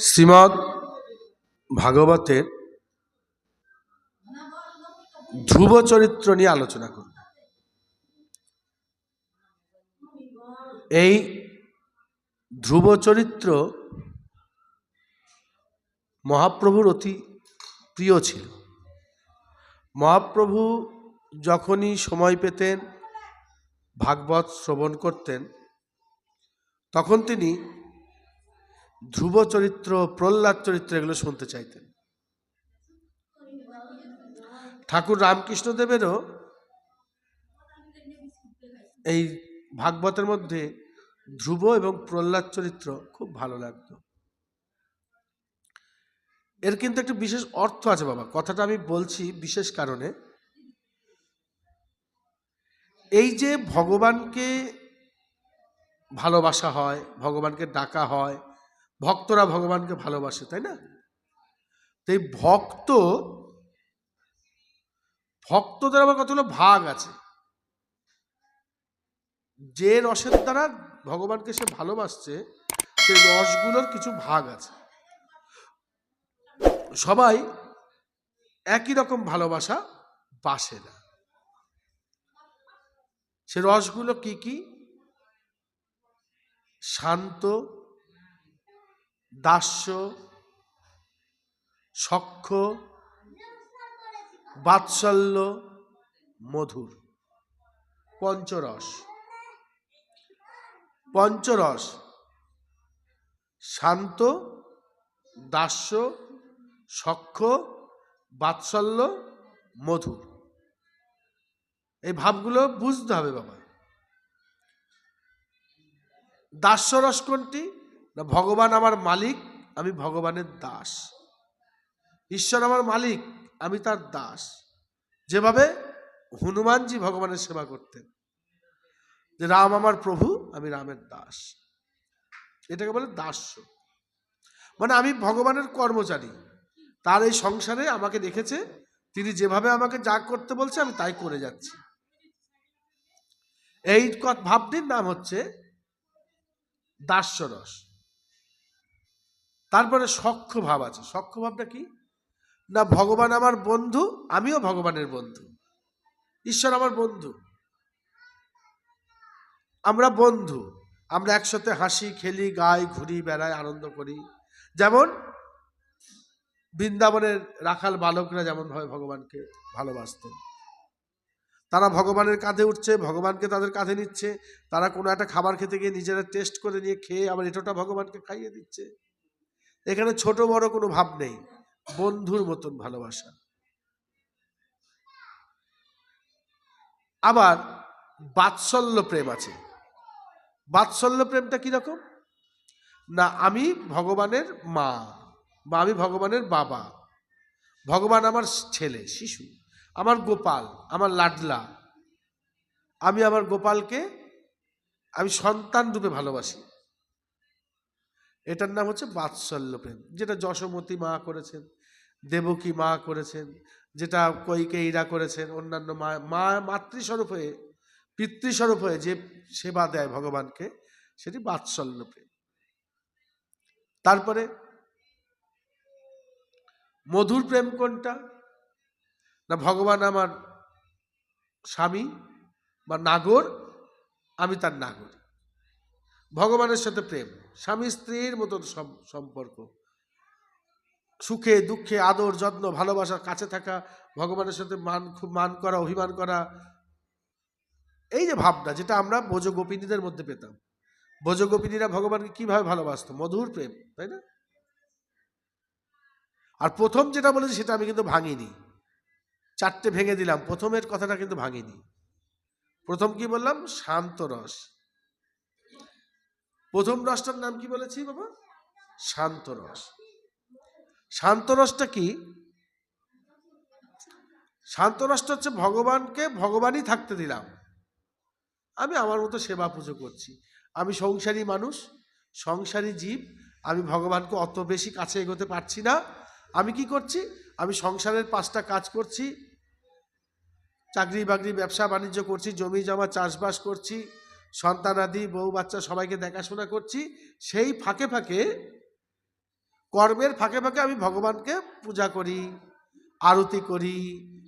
শ্রীমদ্ ভাগবতের ধ্রুব চরিত্র নিয়ে আলোচনা করব। এই ধ্রুব চরিত্র মহাপ্রভুর অতি প্রিয় ছিল। মহাপ্রভু যখনই সময় পেতেন, ভাগবত শ্রবণ করতেন, তখন তিনি ধ্রুব চরিত্র, প্রহ্লাদ চরিত্র এগুলো শুনতে চাইতেন। ঠাকুর রামকৃষ্ণদেবেরও এই ভাগবতের মধ্যে ধ্রুব এবং প্রহ্লাদ চরিত্র খুব ভালো লাগতো। এর কিন্তু একটা বিশেষ অর্থ আছে বাবা, কথাটা আমি বলছি বিশেষ কারণে। এই যে ভগবানকে ভালোবাসা হয়, ভগবানকে ডাকা হয়, ভক্তরা ভগবানকে ভালোবাসে, তাই না? তো এই ভক্তদের আবার কতগুলো ভাগ আছে। যে রসের দ্বারা ভগবানকে সে ভালোবাসছে, সেই রসগুলোর কিছু ভাগ আছে। সবাই একই রকম ভালোবাসা বাসে না। সে রসগুলো কি কি? শান্ত, দাস্য, সখ্য, বাৎসল্য, মধুর। পঞ্চরস শান্ত, দাস্য, সখ্য, বাৎসল্য, মধুর। এই ভাবগুলো বুঝতে হবে বাবা। দাস্যরস কোনটি? না, ভগবান আমার মালিক, আমি ভগবানের দাস। ঈশ্বর আমার মালিক, আমি তার দাস। যেভাবে হনুমানজি ভগবানের সেবা করতেন, যে রাম আমার প্রভু, আমি রামের দাস। এটাকে বলে দাস্য। মানে আমি ভগবানের কর্মচারী, তার এই সংসারে আমাকে রেখেছে, তিনি যেভাবে আমাকে যা করতে বলছে আমি তাই করে যাচ্ছি। এই ভাবটির নাম হচ্ছে দাস্যরস। তারপরে সখ্য ভাব আছে। সখ্য ভাবটা কি? না, ভগবান আমার বন্ধু, আমিও ভগবানের বন্ধু। ঈশ্বর আমার বন্ধু, আমরা বন্ধু, আমরা একসাথে হাসি খেলি, গাই, ঘুরি, বেড়াই, আনন্দ করি। যেমন বৃন্দাবনের রাখাল বালকরা যেমন ভাবে ভগবানকে ভালোবাসতেন। তারা ভগবানের কাঁধে উঠছে, ভগবানকে তাদের কাঁধে নিচ্ছে। তারা কোনো একটা খাবার খেতে গিয়ে নিজেরা টেস্ট করে নিয়ে খেয়ে আবার এটোটা ভগবানকে খাইয়ে দিচ্ছে। এখানে ছোট বড় কোনো ভাব নেই, বন্ধুর মতন ভালোবাসা। আবার বাৎসল্য প্রেম আছে। বাৎসল্য প্রেমটা কিরকম? না, আমি ভগবানের মা বা আমি ভগবানের বাবা, ভগবান আমার ছেলে, শিশু, আমার গোপাল, আমার লাডলা, আমি আমার গোপালকে আমি সন্তান রূপে ভালোবাসি। এটার নাম হচ্ছে বাৎসল্য প্রেম, যেটা যশোমতী মা করেছেন, দেবকী মা করেছেন, যেটা কৈকেয়ীরা করেছেন, অন্যান্য মা মাতৃস্বরূপ হয়ে, পিতৃস্বরূপ হয়ে যে সেবা দেয় ভগবানকে, সেটি বাৎসল্য প্রেম। তারপরে মধুর প্রেম কোনটা? না, ভগবান আমার স্বামী বা নাগর, আমি তার নাগর। ভগবানের সাথে প্রেম, স্বামী স্ত্রীর মতন সম্পর্ক, সুখে দুঃখে আদর যত্ন ভালোবাসার কাছে থাকা, ভগবানের সাথে খুব মান করা, অভিমান করা। এই যে ভাবনা, যেটা আমরা ব্রজগোপিনীদের মধ্যে পেতাম। ব্রজগোপিনীরা ভগবানকে কিভাবে ভালোবাসতো? মধুর প্রেম, তাই না? আর প্রথম যেটা বলেছি সেটা আমি কিন্তু ভাঙিনি, চারটে ভেঙে দিলাম, প্রথমের কথাটা কিন্তু ভাঙিনি। প্রথম কি বললাম? শান্ত রস। প্রথম রসটার নাম কি বলেছি বাবা? শান্ত রস। শান্ত রসটা কি? শান্ত রসটা হচ্ছে ভগবানকে ভগবানই থাকতে দিলাম, আমি আমার মতো সেবা পুজো করছি। আমি সংসারী মানুষ, সংসারী জীব, আমি ভগবানকে অত বেশি কাছে এগোতে পারছি না। আমি কি করছি? আমি সংসারের 5টা কাজ করছি, চাকরি বাকরি, ব্যবসা বাণিজ্য করছি, জমি জমা চাষবাস করছি, সন্তানাদি বউ বাচ্চা সবাইকে দেখাশোনা করছি। সেই ফাঁকে ফাঁকে কর্মের ফাঁকে ফাঁকে আমি ভগবানকে পূজা করি, আরতি করি,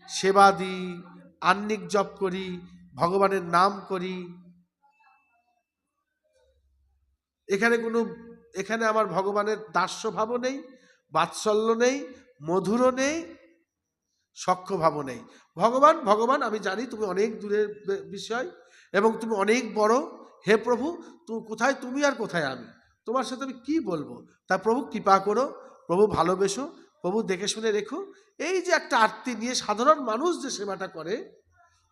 সেবা দিই, আহ্নিক জপ করি, ভগবানের নাম করি। এখানে আমার ভগবানের দাস্য ভাবও নেই, বাৎসল্য নেই, মধুরও নেই, সখ্য ভাবও নেই। ভগবান ভগবান আমি জানি তুমি অনেক দূরের বিষয় এবং তুমি অনেক বড়। হে প্রভু, কোথায় তুমি আর কোথায় আমি, তোমার সাথে আমি কি বলবো? তা প্রভু কৃপা করো, প্রভু ভালোবেসো, প্রভু দেখে শুনে রেখো। এই যে একটা আরতি নিয়ে সাধারণ মানুষ যে সেবাটা করে,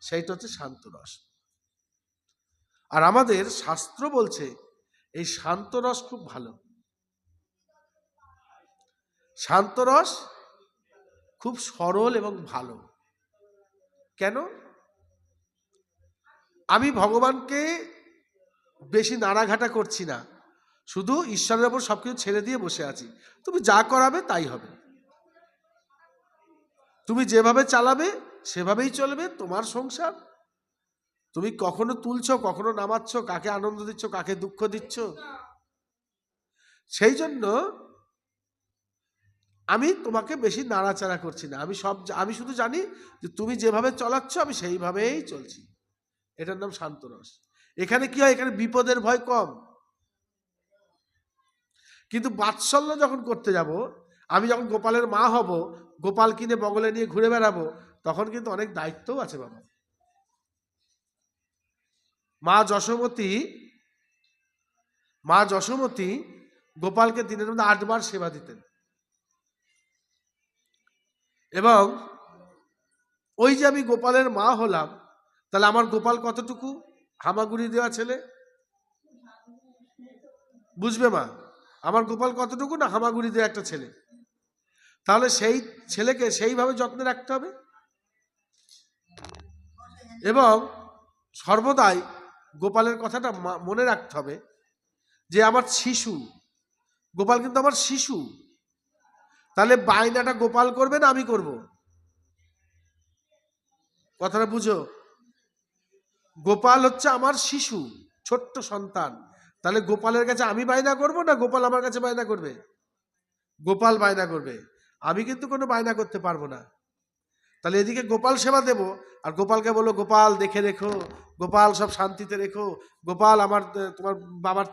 সেইটা হচ্ছে শান্তরস। আর আমাদের শাস্ত্র বলছে এই শান্তরস খুব ভালো। শান্তরস খুব সরল এবং ভালো। কেন? আমি ভগবানকে বেশি নাড়াঘাটা করছি না, শুধু ঈশ্বরের ওপর সবকিছু ছেড়ে দিয়ে বসে আছি। তুমি যা করাবে তাই হবে, তুমি যেভাবে চালাবে সেভাবেই চলবে, তোমার সংসার। তুমি কখনো তুলছো, কখনো নামাচ্ছ, কাকে আনন্দ দিচ্ছ, কাকে দুঃখ দিচ্ছ। সেই জন্য আমি তোমাকে বেশি নাড়াচাড়া করছি না। আমি শুধু জানি যে তুমি যেভাবে চলাচ্ছ আমি সেইভাবেই চলছি। এটার নাম শান্তরস। এখানে কি হয়? এখানে বিপদের ভয় কম। কিন্তু বাৎসল্য যখন করতে যাব, আমি যখন গোপালের মা হব, গোপাল কিনে বগলে নিয়ে ঘুরে বেড়াবো, তখন কিন্তু অনেক দায়িত্বও আছে বাবা। মা যশোমতী গোপালকে দিনের মধ্যে 8 বার সেবা দিতেন। এবং ওই যে আমি গোপালের মা হলাম, তাহলে আমার গোপাল কতটুকু হামাগুড়ি দেওয়া ছেলে? বুঝবে মা, আমার গোপাল কতটুকু না হামাগুড়ি দেওয়া একটা ছেলে। তাহলে সেই ছেলেকে সেইভাবে যত্নে রাখতে হবে এবং সর্বদাই গোপালের কথাটা মনে রাখতে হবে যে আমার শিশু গোপাল, কিন্তু আমার শিশু। তাহলে বায়নাটা গোপাল করবে না আমি করব? কথাটা বুঝো। গোপাল হচ্ছে আমার শিশু, ছোট্ট সন্তান। তাহলে গোপালের কাছে আমি বায়না করব না গোপাল আমার কাছে বায়না করবে? গোপাল বায়না করবে, আমি কিন্তু কোনো বায়না করতে পারবো না। তাহলে এদিকে গোপাল সেবা দেব, আর গোপালকে বলো গোপাল দেখে রেখো, গোপাল সব শান্তিতে রেখো, গোপাল আমার তোমার বাবার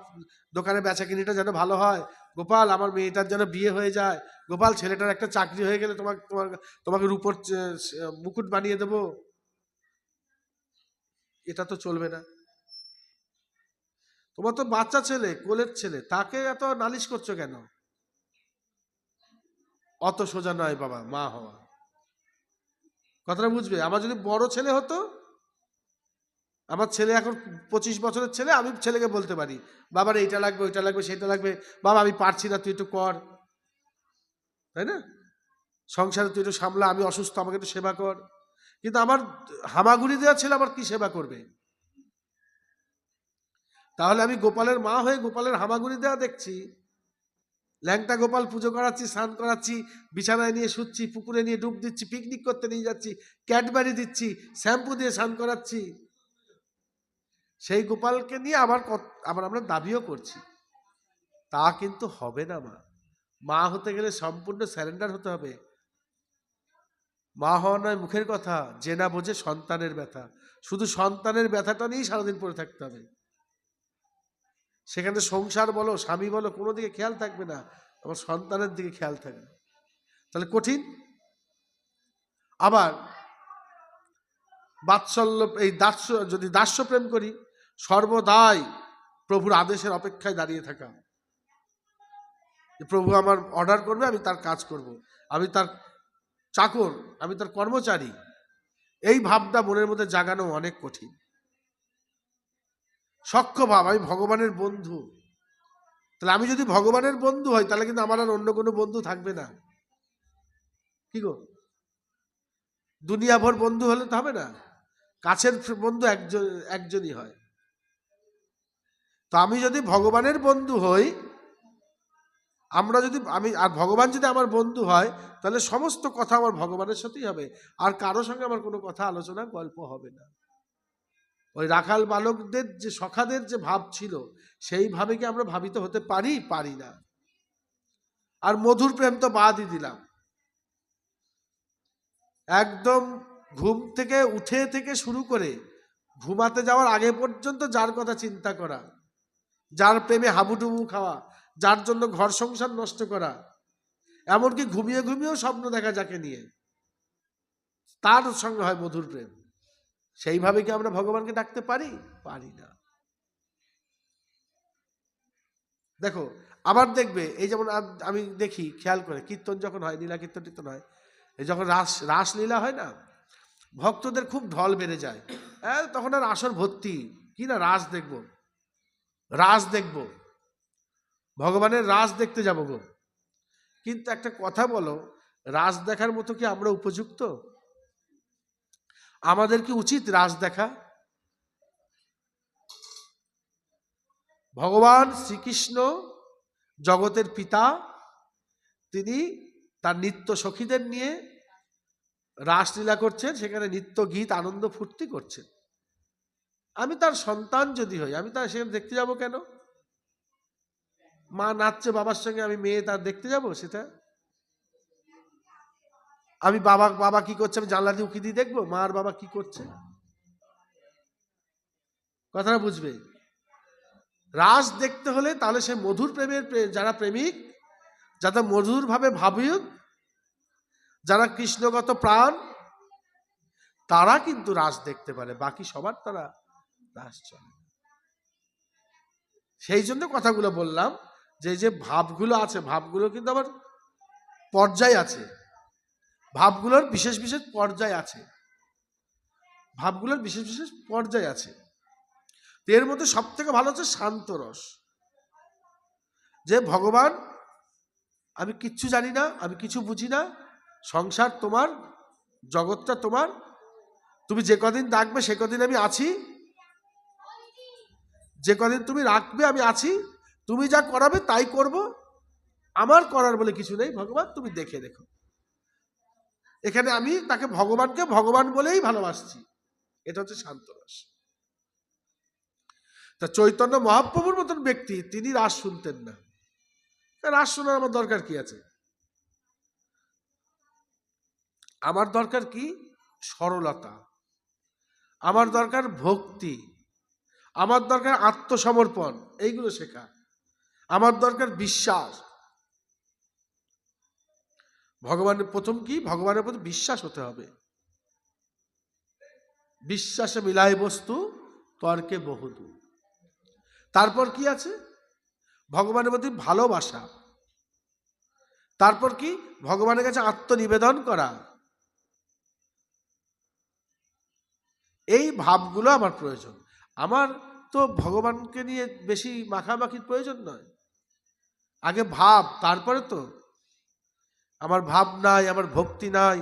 দোকানে বেচা কিনিটা যেন ভালো হয়, গোপাল আমার মেয়েটার যেন বিয়ে হয়ে যায়, গোপাল ছেলেটার একটা চাকরি হয়ে গেলে তোমাকে রূপোর মুকুট বানিয়ে দেবো। এটা তো চলবে না। তোমার তো বাচ্চা ছেলে, কোলের ছেলে, তাকে এত নালিশ করছো কেন? অত সোজা নয় বাবা মা হওয়া। কথাটা বুঝবে। আমার যদি বড় ছেলে হতো, আমার ছেলে এখন 25 বছরের ছেলে, আমি ছেলেকে বলতে পারি বাবার এইটা লাগবে, ওইটা লাগবে, সেটা লাগবে, বাবা আমি পারছি না, তুই একটু কর, তাই না? সংসারে তুই একটু সামলা, আমি অসুস্থ, আমাকে একটু সেবা কর। কিন্তু আমার হামাগুড়ি দেওয়া ছেলে আমার কি সেবা করবে? তাহলে আমি গোপালের মা হয়ে গোপালের হামাগুড়ি দেওয়া দেখছি, ল্যাংটা গোপাল পুজো করাচ্ছি, স্নান করাচ্ছি, বিছানায় নিয়ে শুচ্ছি, পুকুরে নিয়ে ডুব দিচ্ছি, পিকনিক করতে নিয়ে যাচ্ছি, ক্যাডবেরি দিচ্ছি, শ্যাম্পু দিয়ে স্নান করাচ্ছি। সেই গোপালকে নিয়ে আবার আমরা দাবিও করছি। তা কিন্তু হবে না মা। মা হতে গেলে সম্পূর্ণ স্যারেন্ডার হতে হবে। মা হওয়া নয় মুখের কথা, যে না বোঝে সন্তানের ব্যথা। শুধু সন্তানের ব্যথাটা নিয়েই সারাদিন পড়ে থাকতে হবে। সেখানে সংসার বলো, স্বামী বলো, কোনো দিকে খেয়াল থাকবে না, আমার সন্তানের দিকে খেয়াল থাকবে। তাহলে কঠিন। আবার বাৎসল্য, এই যদি দাস্য প্রেম করি, সর্বদাই প্রভুর আদেশের অপেক্ষায় দাঁড়িয়ে থাকা। প্রভু আমার অর্ডার করবে, আমি তার কাজ করব, আমি তার চাকর, আমি তার কর্মচারী। এই ভাবটা মনের মধ্যে জাগানো অনেক কঠিন। সখ্য ভাব, আমি ভগবানের বন্ধু। তাহলে আমি যদি ভগবানের বন্ধু হই, তাহলে কিন্তু আমার আর অন্য কোনো বন্ধু থাকবে না। কি গো, দুনিয়া ভর বন্ধু হলে তো হবে না, কাছের বন্ধু একজনই হয়। তো আমি যদি ভগবানের বন্ধু হই, আর ভগবান যদি আমার বন্ধু হয়, তাহলে সমস্ত কথা আমার ভগবানের সাথেই হবে, আর কারো সঙ্গে আমার কোনো কথা আলোচনা গল্প হবে না। ওই রাখাল বালকদের যে সখাদের যে ভাব ছিল, সেইভাবে কি আমরা ভাবিত হতে পারি? পারি না। আর মধুর প্রেম তো বাদই দিলাম। একদম ঘুম থেকে উঠে থেকে শুরু করে ঘুমাতে যাওয়ার আগে পর্যন্ত যার কথা চিন্তা করা, যার প্রেমে হাবুডুবু খাওয়া, যার জন্য ঘর সংসার নষ্ট করা, এমনকি ঘুমিয়ে ঘুমিয়েও স্বপ্ন দেখা যাকে নিয়ে, তার সঙ্গে হয় মধুর প্রেম। সেইভাবে কি আমরা ভগবানকে ডাকতে পারি? পারি না। দেখো আবার দেখবে, এই যেমন আমি দেখি খেয়াল করে, কীর্তন যখন হয়, লীলা কীর্তন টীর্তন হয়, এই যখন রাসলীলা হয় না, ভক্তদের খুব ঢল বেড়ে যায়। তখন আর আসর ভর্তি, কি না রাস দেখবো, রাস দেখবো, ভগবানের রাস দেখতে যাবো গো। কিন্তু একটা কথা বলো, রাস দেখার মতো কি আমরা উপযুক্ত? আমাদের কি উচিত রাস দেখা? ভগবান শ্রীকৃষ্ণ জগতের পিতা, তিনি তার নিত্য সখীদের নিয়ে রাসলীলা করছেন, সেখানে নিত্য গীত আনন্দ ফুর্তি করছেন। আমি তার সন্তান যদি হই, আমি তার সেখানে দেখতে যাব কেন? মা নাচছে বাবার সঙ্গে, আমি মেয়ে তার দেখতে যাব সেটা? আমি বাবা কি করছে আমি জানলা দিয়ে উকি দিয়ে দেখবো মা আর বাবা কি করছে? কথাটা বুঝবে। রাস দেখতে হলে তাহলে সে মধুর প্রেমের যারা প্রেমিক, যারা মধুর ভাবে ভাবুক, যারা কৃষ্ণগত প্রাণ, তারা কিন্তু রাস দেখতে পারে, বাকি সবার তারা রাস চলে। সেই জন্য কথাগুলো বললাম, যে ভাবগুলো আছে, ভাবগুলো কিন্তু আবার পর্যায় আছে, ভাবগুলোর বিশেষ বিশেষ পর্যায় আছে, ভাবগুলোর বিশেষ বিশেষ পর্যায় আছে। এর মধ্যে সব থেকে ভালো হচ্ছে শান্ত রস, যে ভগবান আমি কিচ্ছু জানি না, আমি কিছু বুঝি না, সংসার তোমার, জগৎটা তোমার, তুমি যে কদিন ডাকবে সে কদিন আমি আছি, যে কদিন তুমি রাখবে আমি আছি, তুমি যা করাবে তাই করব, আমার করার বলে কিছু নেই, ভগবান তুমি দেখে দেখো। এখানে আমি তাকে ভগবানকে ভগবান বলেই ভালোবাসছি, এটা হচ্ছে শান্তরস। তা চৈতন্য মহাপ্রভুর মতন ব্যক্তি, তিনি রাস শুনতেন না। রাস শোনার আমার দরকার কি আছে? আমার দরকার কি? সরলতা, আমার দরকার ভক্তি, আমার দরকার আত্মসমর্পণ, এইগুলো শেখা, আমার দরকার বিশ্বাস। ভগবানের প্রথম কি? ভগবানের প্রতি বিশ্বাস হতে হবে। বিশ্বাসে মিলাই বস্তু, তর্কে বহুদূর। তারপর কি আছে? ভগবানের প্রতি ভালোবাসা। তারপর কি? ভগবানের কাছে আত্মনিবেদন করা। এই ভাবগুলো আমার প্রয়োজন। আমার তো ভগবানকে নিয়ে বেশি মাখামাখির প্রয়োজন নয়, আগে ভাব, তারপরে তো। আমার ভাব নাই, আমার ভক্তি নাই,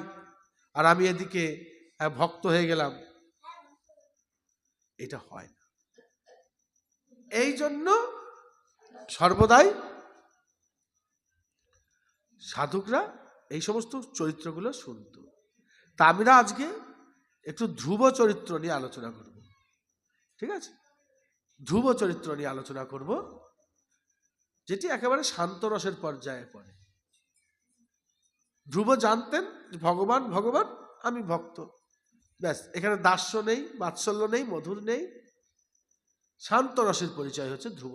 আর আমি এদিকে ভক্ত হয়ে গেলাম, এটা হয় না। এই জন্য সর্বদাই সাধকরা এই সমস্ত চরিত্রগুলো শুনত। তা আমরা আজকে একটু ধ্রুব চরিত্র নিয়ে আলোচনা করব, ঠিক আছে? ধ্রুব চরিত্র নিয়ে আলোচনা করব, যেটি একেবারে শান্তরসের পর্যায়ে পড়ে। ধ্রুব জানতেন ভগবান ভগবান, আমি ভক্ত, ব্যাস। এখানে দাস্য নেই, বাৎসল্য নেই, মধুর নেই, শান্তরসের পরিচয় হচ্ছে ধ্রুব।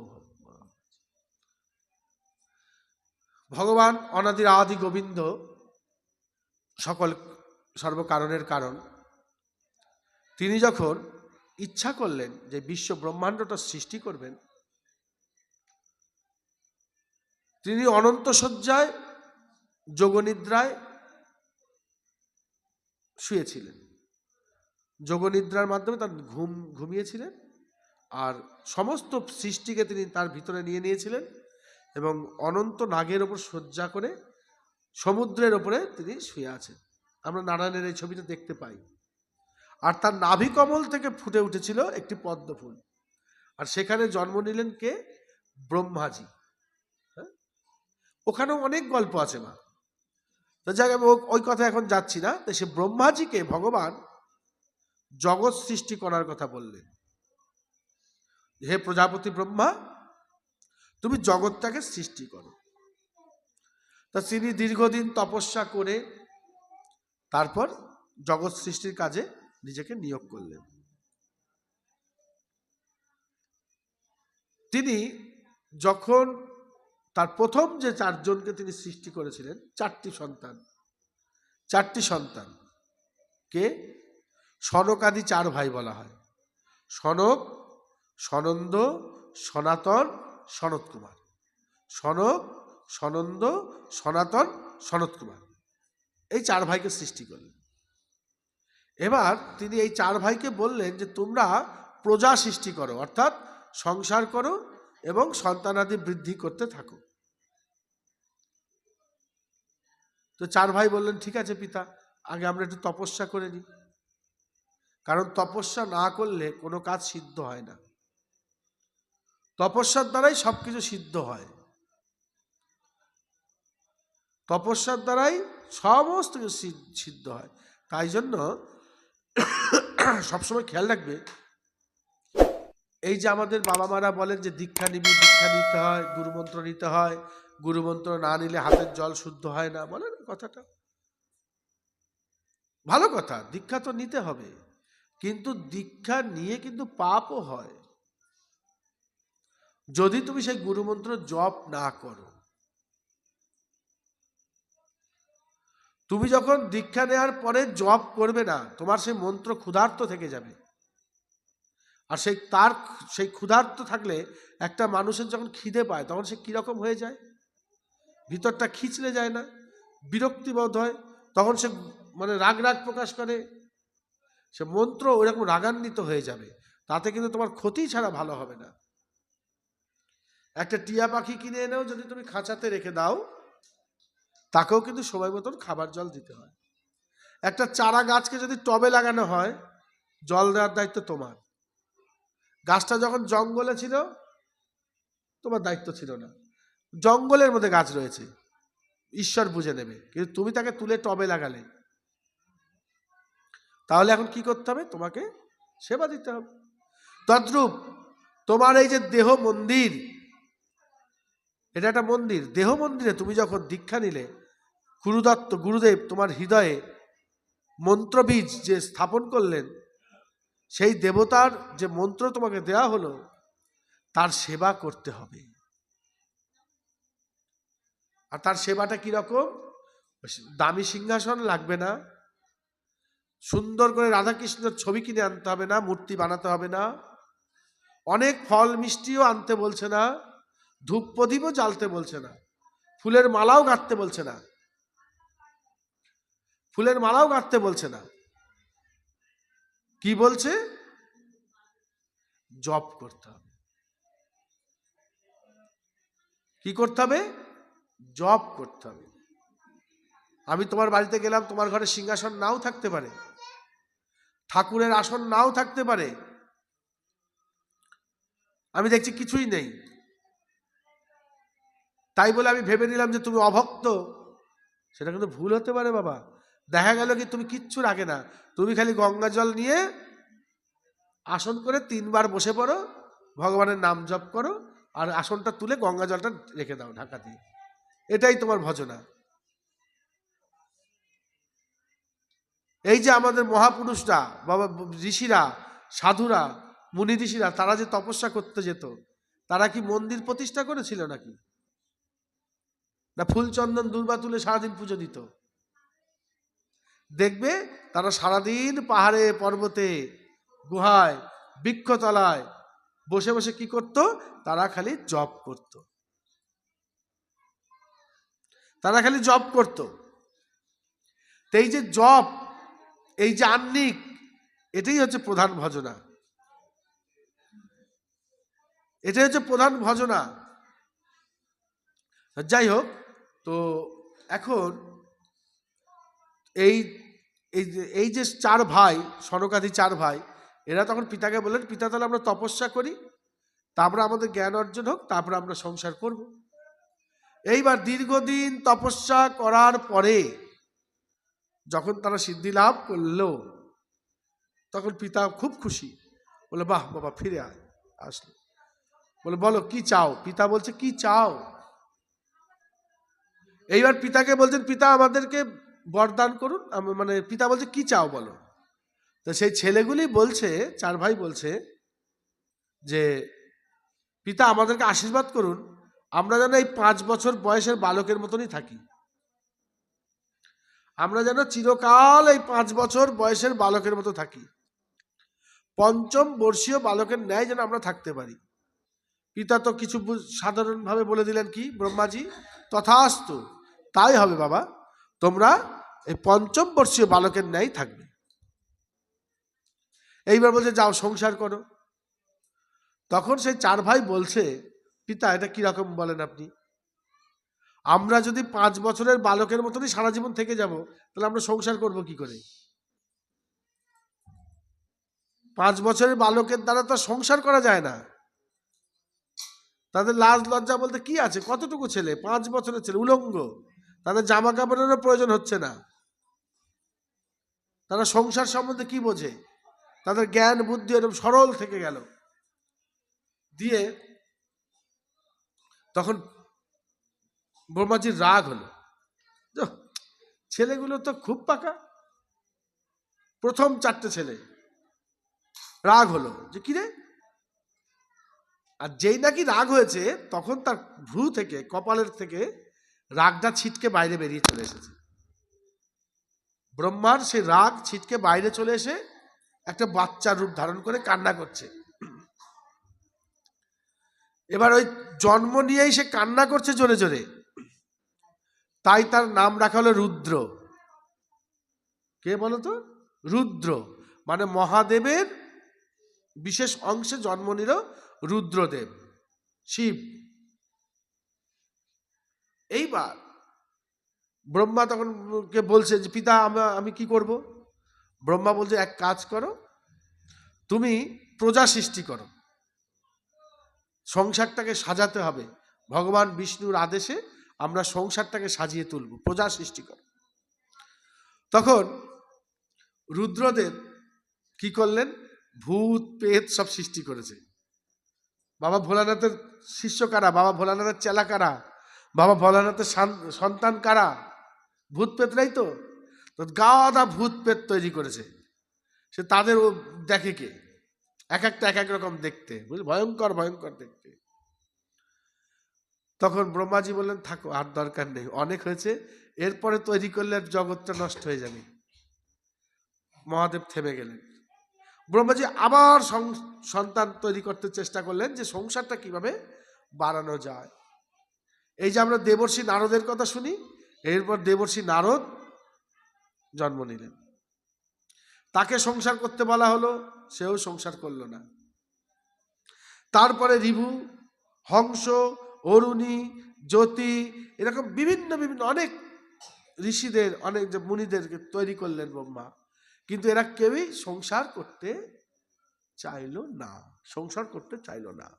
ভগবান অনাদির আদি গোবিন্দ, সকল সর্বকারণের কারণ, তিনি যখন ইচ্ছা করলেন যে বিশ্ব ব্রহ্মাণ্ডটা সৃষ্টি করবেন, তিনি অনন্ত শয্যায় যোগনিদ্রায় শুয়েছিলেন, যোগনিদ্রার মাধ্যমে তার ঘুমিয়েছিলেন, আর সমস্ত সৃষ্টিকে তিনি তার ভিতরে নিয়ে নিয়েছিলেন, এবং অনন্ত নাগের ওপর শয্যা করে সমুদ্রের ওপরে তিনি শুয়ে আছেন। আমরা নারায়ণের এই ছবিটা দেখতে পাই। আর তার নাভি কমল থেকে ফুটে উঠেছিল একটি পদ্ম ফুল, আর সেখানে জন্ম নিলেন কে? ব্রহ্মাজি। হ্যাঁ, ওখানেও অনেক গল্প আছে মা, তো যাক আমি ওই কথা এখন যাচ্ছি না। সে ব্রহ্মাজিকে ভগবান জগৎ সৃষ্টি করার কথা বললেন, হে প্রজাপতি ব্রহ্মা, তুমি জগৎটাকে সৃষ্টি করো। তা তিনি দীর্ঘদিন তপস্যা করে তারপর জগৎ সৃষ্টির কাজে নিজেকে নিয়োগ করলেন। তিনি যখন তার প্রথম যে 4 জনকে তিনি সৃষ্টি করেছিলেন, 4টি সন্তান কে সনকাদি 4 ভাই বলা হয়। সনক, সনন্দ, সনাতন, সনত কুমার। সনক, সনন্দ, সনাতন, সনত কুমার, এই 4 ভাইকে সৃষ্টি করলেন। এবার তিনি এই 4 ভাইকে বললেন যে তোমরা প্রজা সৃষ্টি করো, অর্থাৎ সংসার করো এবং সন্তানাদি বৃদ্ধি করতে থাকো। তো 4 ভাই বললেন ঠিক আছে পিতা, আগে আমরা একটু তপস্যা করে নিই, কারণ তপস্যা না করলে কোনো কাজ সিদ্ধ হয় না। তপস্যার দ্বারাই সবকিছু সিদ্ধ হয়, তপস্যার দ্বারাই সমস্ত কিছু সিদ্ধ হয়। তাই জন্য সবসময় খেয়াল রাখবে, এই যে আমাদের বাবা মারা বলেন যে দীক্ষা নিবি, দীক্ষা নিতে হয়, গুরুমন্ত্র নিতে হয়, গুরুমন্ত্র না নিলে হাতের জল শুদ্ধ হয় না, বলেন কথাটা ভালো কথা, দীক্ষা তো নিতে হবে, কিন্তু দীক্ষা নিয়ে কিন্তু পাপও হয় যদি তুমি সেই গুরুমন্ত্র জপ না করো। তুমি যখন দীক্ষা নেওয়ার পরে জপ করবে না, তোমার সেই মন্ত্র ক্ষুধার্ত থেকে যাবে। আর সেই ক্ষুধার্ত থাকলে একটা মানুষের যখন খিদে পায় তখন সে কিরকম হয়ে যায়, ভিতরটা খিচড়ে যায় না, বিরক্তিবোধ হয়, তখন সে মানে রাগ প্রকাশ করে, সে মন্ত্র ওইরকম রাগান্বিত হয়ে যাবে, তাতে কিন্তু তোমার ক্ষতি ছাড়া ভালো হবে না। একটা টিয়া পাখি কিনে এনেও যদি তুমি খাঁচাতে রেখে দাও, তাকেও কিন্তু সময় মতন খাবার জল দিতে হয়। একটা চারা গাছকে যদি টবে লাগানো হয়, জল দেওয়ার দায়িত্ব তোমার। গাছটা যখন জঙ্গলে ছিল তোমার দায়িত্ব ছিল না, জঙ্গলের মধ্যে গাছ রয়েছে, ঈশ্বর বুঝে নেবে, কিন্তু তুমি তাকে তুলে টবে লাগালে, তাহলে এখন কি করতে হবে, তোমাকে সেবা দিতে হবে। তদ্রূপ তোমার এই যে দেহ মন্দির, এটা একটা মন্দির, দেহ মন্দিরে তুমি যখন দীক্ষা নিলে, গুরুদেব তোমার হৃদয়ে মন্ত্রবীজ যে স্থাপন করলেন, সেই দেবতার যে মন্ত্র তোমাকে দেয়া হলো তার সেবা করতে হবে। আর তার সেবাটা কিরকম, দামি সিংহাসন লাগবে না, সুন্দর করে রাধাকৃষ্ণের ছবি কিনে আনতে হবে না, মূর্তি বানাতে হবে না, অনেক ফল মিষ্টিও আনতে বলছে না, ধূপ প্রদীপও জ্বালতে বলছে না, ফুলের মালাও গাঁথতে বলছে না, ফুলের মালাও গাঁথতে বলছে না। কি বলছে, জপ করতে হবে। কি করতে হবে, জপ করতে হবে। আমি তোমার বাড়িতে গেলাম, তোমার ঘরে সিংহাসন নাও থাকতে পারে, ঠাকুরের আসন নাও থাকতে পারে, আমি দেখছি কিছুই নেই, তাই বলে আমি ভেবে নিলাম যে তুমি অভক্ত, সেটা কিন্তু ভুল হতে পারে বাবা। দেখা গেল কি তুমি কিচ্ছু রাখে না, তুমি খালি গঙ্গা জল নিয়ে আসন করে 3 বার বসে পড়ো, ভগবানের নাম জপ করো, আর আসনটা তুলে গঙ্গা জলটা রেখে দাও ঢাকা দিয়ে, এটাই তোমার ভজনা। এই যে আমাদের মহাপুরুষরা, বাবা ঋষিরা, সাধুরা, মুনি ঋষিরা, তারা যে তপস্যা করতে যেত, তারা কি মন্দির প্রতিষ্ঠা করেছিল নাকি, না ফুল চন্দন দুর্বা তুলে সারাদিন পুজো দিত? দেখবে তারা সারাদিন পাহাড়ে, পর্বতে, গুহায়, বৃক্ষতলায় বসে বসে কি করত, তারা খালি জপ করত, তারা খালি জপ করত। এই যে জপ, এই যে আহ্নিক, এটাই হচ্ছে প্রধান ভজনা, এটাই হচ্ছে প্রধান ভজনা। যাই হোক, তো এখন এই যে 4 ভাই, সনকাদি 4 ভাই, এরা তখন পিতাকে বললেন, পিতা তাহলে আমরা তপস্যা করি, তারপরে আমাদের জ্ঞান অর্জন হোক, তারপরে আমরা সংসার করব। এইবার দীর্ঘদিন তপস্যা করার পরে যখন তারা সিদ্ধি লাভ করলো, তখন পিতা খুব খুশি, বলে বাহ বাবা ফিরে আসলো, বলে বলো কি চাও। পিতা বলছে কি চাও, এইবার পিতাকে বলছেন, পিতা আমাদেরকে বরদান করুন। মানে পিতা বলছে, কি চাও বলো। তো সেই ছেলেগুলি বলছে, 4 ভাই বলছে যে পিতা আমাদেরকে আশীর্বাদ করুন, আমরা যেন এই 5 বছর বয়সের বালকের মতনই থাকি। আমরা যেন চিরকাল এই 5 বছর বয়সের বালকের মতো থাকি, 5ম বর্ষীয় বালকের ন্যায় যেন আমরা থাকতে পারি। পিতা তো কিছু সাধারণভাবে বলে দিলেন, কি ব্রহ্মাজি, তথাস্তু, তাই হবে বাবা, তোমরা এই 5ম বর্ষীয় বালকের ন্যায় থাকবে। এইবার বলছে যাও সংসার করো। তখন সেই 4 ভাই বলছে, পিতা এটা কিরকম বলেন আপনি, আমরা যদি 5 বছরের বালকের মতনই সারা জীবন থেকে যাব, তাহলে আমরা সংসার করব কি করে? 5 বছরের বালকের দ্বারা তো সংসার করা যায় না। তাদের লাজ লজ্জা বলতে কি আছে? কতটুকু ছেলে, 5 বছরের ছেলে, উলঙ্গ, তাদের জামা কাপড়েরও প্রয়োজন হচ্ছে না। তারা সংসার সম্বন্ধে কি বোঝে? তাদের জ্ঞান বুদ্ধি এরকম সরল থেকে গেল। দিয়ে তখন ব্রহ্মাজির রাগ হলো, ছেলেগুলো তো খুব পাকা, প্রথম 4টে ছেলে। রাগ হলো যে কিরে, আর যেই নাকি রাগ হয়েছে তখন তার ভ্রু থেকে, কপালের থেকে রাগটা ছিটকে বাইরে বেরিয়ে চলে এসেছে। ব্রহ্মার সেই রাগ ছিটকে বাইরে চলে এসে একটা বাচ্চার রূপ ধারণ করে কান্না করছে। এবার ওই জন্ম নিয়েই সে কান্না করছে জোরে জোরে, তাই তার নাম রাখা হলো রুদ্র। কে বলতো? রুদ্র, মানে মহাদেবের বিশেষ অংশে জন্ম নিল রুদ্রদেব, শিব। এইবার ব্রহ্মা তখন কে বলছে যে পিতা আমি কি করব? ব্রহ্মা বলছে এক কাজ করো, তুমি প্রজা সৃষ্টি করো, সংসারটাকে সাজাতে হবে। ভগবান বিষ্ণুর আদেশে আমরা সংসারটাকে সাজিয়ে তুলব, প্রজা সৃষ্টি করো। তখন রুদ্রদেব কি করলেন? ভূত প্রেত সব সৃষ্টি করেছে। বাবা ভোলানাথের শিষ্য কারা? বাবা ভোলানাথের চেলা কারা? বাবা ভোলানাথের সন্তান কারা? ভূত প্রেতরাই তো। গাদা ভূত প্রেত তৈরি করেছে। সে তাদের দেখে কে, এক একটা এক এক রকম দেখতে, বুঝলি, ভয়ঙ্কর ভয়ঙ্কর দেখতে। তখন ব্রহ্মাজি বললেন থাকো, আর দরকার নেই, অনেক হয়েছে, এরপরে তৈরি করলে জগৎটা নষ্ট হয়ে যাবে। মহাদেব থেমে গেলেন। ব্রহ্মাজি আবার সন্তান তৈরি করতে চেষ্টা করলেন, যে সংসারটা কিভাবে বাড়ানো যায়। এই যে আমরা দেবর্ষি নারদের কথা শুনি, এরপর দেবর্ষি নারদ জন্ম নিলেন। তাকে সংসার করতে বলা হলো, সেও সংসার করলো না। তারপরে রিভু, হংস, অরুণী, জ্যোতি, এরকম বিভিন্ন বিভিন্ন অনেক ঋষিদের, অনেক যে মুনিদেরকে তৈরি করলেন ব্রহ্মা, কিন্তু এরা কেউই সংসার করতে চাইল না, সংসার করতে চাইল না।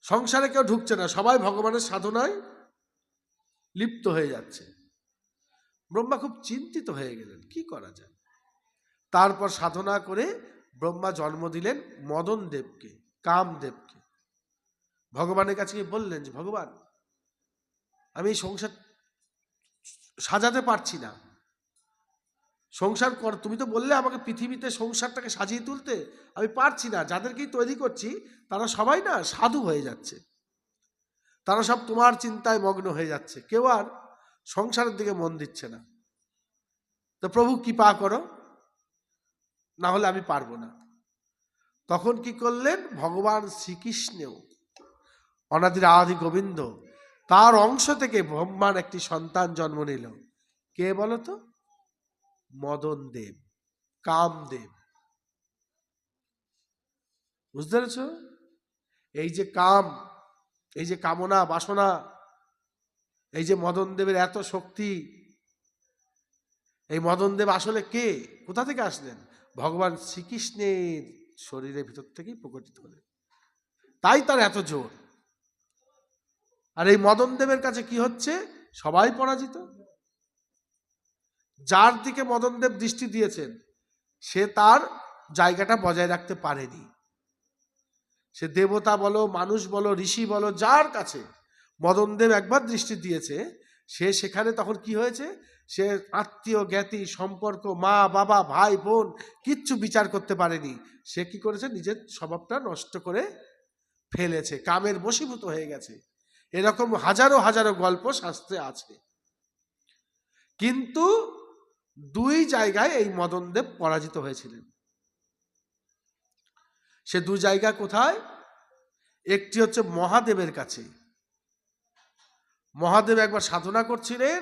সংসারে কেউ ঢুকছে না, সবাই ভগবানের সাধনায় লিপ্ত হয়ে যাচ্ছে। ব্রহ্মা খুব চিন্তিত হয়ে গেলেন, কি করা যায়। তারপর সাধনা করে ব্রহ্মা জন্ম দিলেন মদন দেবকে, কামদেবকে। ভগবানের কাছে বললেন যে ভগবান, আমি সংসার সাজাতে পারছি না, সংসার কর, তুমি তো বললে আমাকে পৃথিবীতে সংসারটাকে সাজিয়ে তুলতে, আমি পারছি না। যাদেরকেই তৈরি করছি তারা সবাই না সাধু হয়ে যাচ্ছে, তারা সব তোমার চিন্তায় মগ্ন হয়ে যাচ্ছে, কেউ আর সংসারের দিকে মন দিচ্ছে না। তো প্রভু কৃপা করো, না হলে আমি পারবো না। তখন কি করলেন? ভগবান শ্রীকৃষ্ণেও, অনাদির আদি গোবিন্দ, তার অংশ থেকে ব্রহ্মার একটি সন্তান জন্ম নিল। কে বলতো? মদন দেব, কামদেব। বুঝতে পেরেছ? এই যে কাম, এই যে কামনা বাসনা, এই যে মদন দেবের এত শক্তি, এই মদন দেব আসলে কে, কোথা থেকে আসলেন? ভগবান শ্রীকৃষ্ণের শরীরের ভিতর থেকেই প্রকটিত হলেন, তাই তার এত জোর। আর এই মদন দেবের কাছে কি হচ্ছে? সবাই পরাজিত। যার দিকে মদন দেব দৃষ্টি দিয়েছেন, সে তার জায়গাটা বজায় রাখতে পারেনি। সে দেবতা বলো, মানুষ বলো, ঋষি বলো, যার কাছে মদনদেব একবার দৃষ্টি দিয়েছে, সে সেখানে তখন কি হয়েছে, সে আত্মীয় জ্ঞাতি সম্পর্ক, মা বাবা ভাই বোন কিচ্ছু বিচার করতে পারেনি। সে কি করেছে, নিজের স্বভাবটা নষ্ট করে ফেলেছে, কামের বশীভূত হয়ে গেছে। এরকম হাজারো হাজারো গল্প শাস্ত্রে আছে। কিন্তু দুই জায়গায় এই মদনদেব পরাজিত হয়েছিলেন। সে দুই জায়গা কোথায়? একটি হচ্ছে মহাদেবের কাছে। মহাদেব একবার সাধনা করছিলেন,